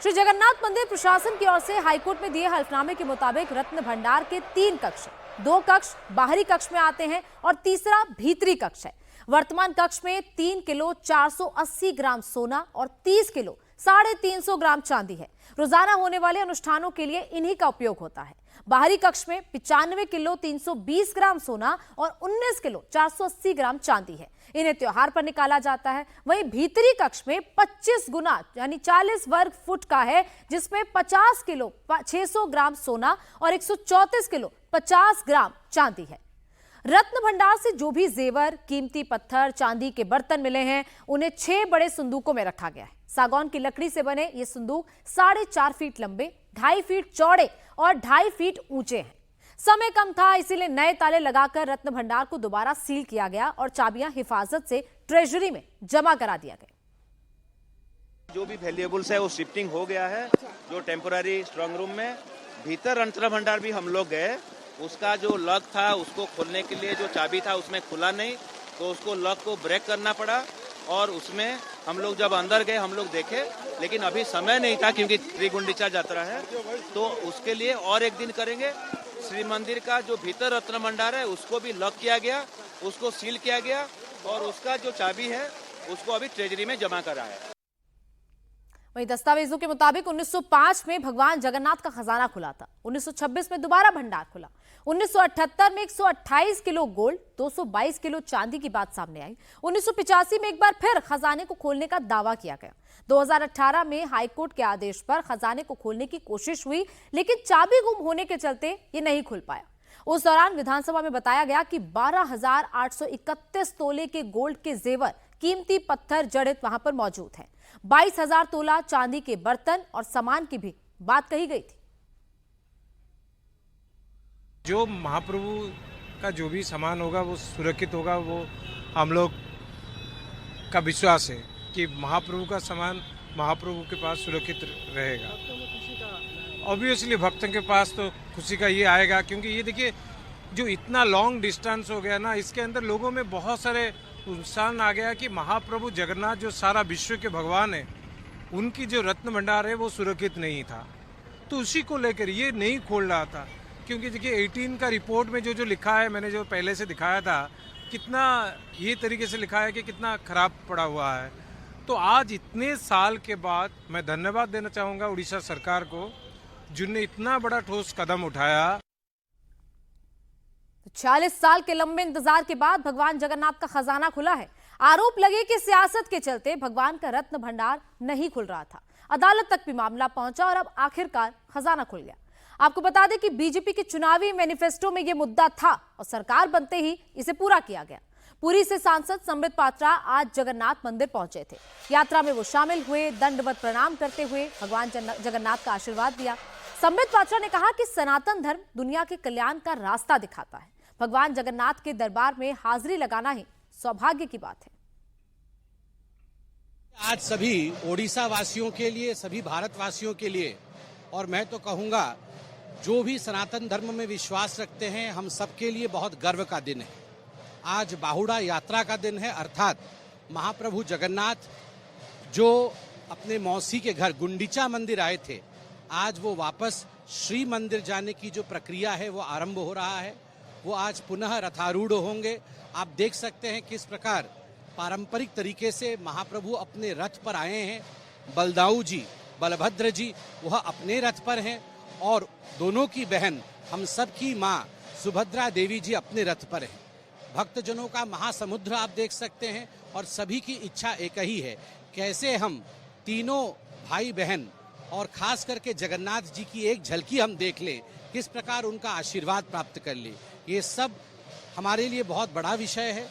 श्री जगन्नाथ मंदिर प्रशासन की ओर से हाईकोर्ट में दिए हल्फनामे के मुताबिक रत्न भंडार के 3 कक्ष, 2 कक्ष बाहरी कक्ष में आते हैं और तीसरा भीतरी कक्ष है। वर्तमान कक्ष में 3 किलो 480 ग्राम सोना और 30 किलो 350 ग्राम चांदी है। रोजाना होने वाले अनुष्ठानों के लिए इन्हीं का उपयोग होता है। बाहरी कक्ष में 95 किलो 320 ग्राम सोना और 19 किलो 480 ग्राम चांदी है। इन्हें त्योहार पर निकाला जाता है। वहीं भीतरी कक्ष में 25 गुना यानी 40 वर्ग फुट का है, जिसमें 50 किलो 600 ग्राम सोना और 134 किलो 50 ग्राम चांदी है। रत्न भंडार से जो भी जेवर, कीमती पत्थर, चांदी के बर्तन मिले हैं, उन्हें 6 बड़े संदूकों में रखा गया है। सागौन की लकड़ी से बने ये संदूक 4.5 फीट लंबे, 2.5 फीट चौड़े और 2.5 फीट ऊंचे हैं। समय कम था, इसीलिए नए ताले लगाकर रत्न भंडार को दोबारा सील किया गया और चाबियां हिफाजत से ट्रेजरी में जमा करा दिया गया। जो भी वैल्यूएबल्स है वो शिफ्टिंग हो गया है, जो टेम्पोररी स्ट्रांग रूम में। भीतर रत्न भंडार भी हम लोग गए, उसका जो लॉक था उसको खोलने के लिए जो चाबी था उसमें खुला नहीं, तो उसको लॉक को ब्रेक करना पड़ा और उसमें हम लोग जब अंदर गए हम लोग देखे, लेकिन अभी समय नहीं था क्योंकि त्रिगुंडीचा यात्रा है, तो उसके लिए और एक दिन करेंगे। श्री मंदिर का जो भीतर रत्न भंडार है उसको भी लॉक किया गया, उसको सील किया गया और उसका जो चाबी है उसको अभी ट्रेजरी में जमा करा है। वहीं दस्तावेजों के मुताबिक 1905 में भगवान जगन्नाथ का खजाना खुला था, 1926 में दोबारा भंडार खुला, 1978 में 128 किलो गोल्ड, 222 किलो चांदी की बात सामने आई, 1985 में एक बार फिर खजाने को खोलने का दावा किया गया, 2018 में हाईकोर्ट के आदेश पर खजाने को खोलने की कोशिश हुई, लेकिन चाबी गुम होने के चलते ये नहीं खुल पाया। उस दौरान विधानसभा में बताया गया कि 12,831 तोले के गोल्ड के जेवर, कीमती पत्थर जड़ित वहां पर मौजूद हैं। 22,000 तोला चांदी के बर्तन और सामान की भी बात कही गई थी। जो महाप्रभु का जो भी सामान होगा वो सुरक्षित होगा, वो हम लोग का विश्वास है कि महाप्रभु का सामान महाप्रभु के पास सुरक्षित रहेगा। ऑब्वियसली भक्तों के पास तो खुशी का ये आएगा, क्योंकि ये देखिए जो इतना लॉन्ग डिस्टेंस हो गया ना, इसके अंदर लोगों में बहुत सारे उत्साह आ गया कि महाप्रभु जगन्नाथ जो सारा विश्व के भगवान है, उनकी जो रत्न भंडार है वो सुरक्षित नहीं था, तो उसी को लेकर ये नहीं खोल रहा था। क्योंकि देखिए 18 का रिपोर्ट में जो लिखा है, मैंने जो पहले से दिखाया था, कितना ये तरीके से लिखा है कि कितना खराब पड़ा हुआ है। तो आज इतने साल के बाद मैं धन्यवाद देना चाहूँगा उड़ीसा सरकार को, जिनने इतना बड़ा ठोस कदम उठाया। 40 साल के लंबे इंतजार के बाद भगवान जगन्नाथ का खजाना खुला है। आरोप लगे कि सियासत के चलते भगवान का रत्न भंडार नहीं खुल रहा था। अदालत तक भी मामला पहुंचा और अब आखिरकार खजाना खुल गया। आपको बता दें कि बीजेपी के चुनावी मैनिफेस्टो में यह मुद्दा था और सरकार बनते ही इसे पूरा किया गया। पुरी से सांसद संबित पात्रा आज जगन्नाथ मंदिर पहुंचे थे। यात्रा में वो शामिल हुए, दंडवत प्रणाम करते हुए भगवान जगन्नाथ का आशीर्वाद दिया। संबित पात्रा ने कहा कि सनातन धर्म दुनिया के कल्याण का रास्ता दिखाता है। भगवान जगन्नाथ के दरबार में हाजिरी लगाना ही सौभाग्य की बात है। आज सभी ओडिशा वासियों के लिए, सभी भारतवासियों के लिए, और मैं तो कहूंगा जो भी सनातन धर्म में विश्वास रखते हैं, हम सबके लिए बहुत गर्व का दिन है। आज बाहुड़ा यात्रा का दिन है, अर्थात महाप्रभु जगन्नाथ जो अपने मौसी के घर गुंडीचा मंदिर आए थे, आज वो वापस श्री मंदिर जाने की जो प्रक्रिया है वो आरंभ हो रहा है। वो आज पुनः रथारूढ़ होंगे। आप देख सकते हैं किस प्रकार पारंपरिक तरीके से महाप्रभु अपने रथ पर आए हैं। बलदाऊ जी, बलभद्र जी वह अपने रथ पर हैं और दोनों की बहन हम सब की माँ सुभद्रा देवी जी अपने रथ पर हैं। भक्तजनों का महासमुद्र आप देख सकते हैं और सभी की इच्छा एक ही है, कैसे हम तीनों भाई बहन और खास करके जगन्नाथ जी की एक झलकी हम देख लें, किस प्रकार उनका आशीर्वाद प्राप्त कर ले। ये सब हमारे लिए बहुत बड़ा विषय है।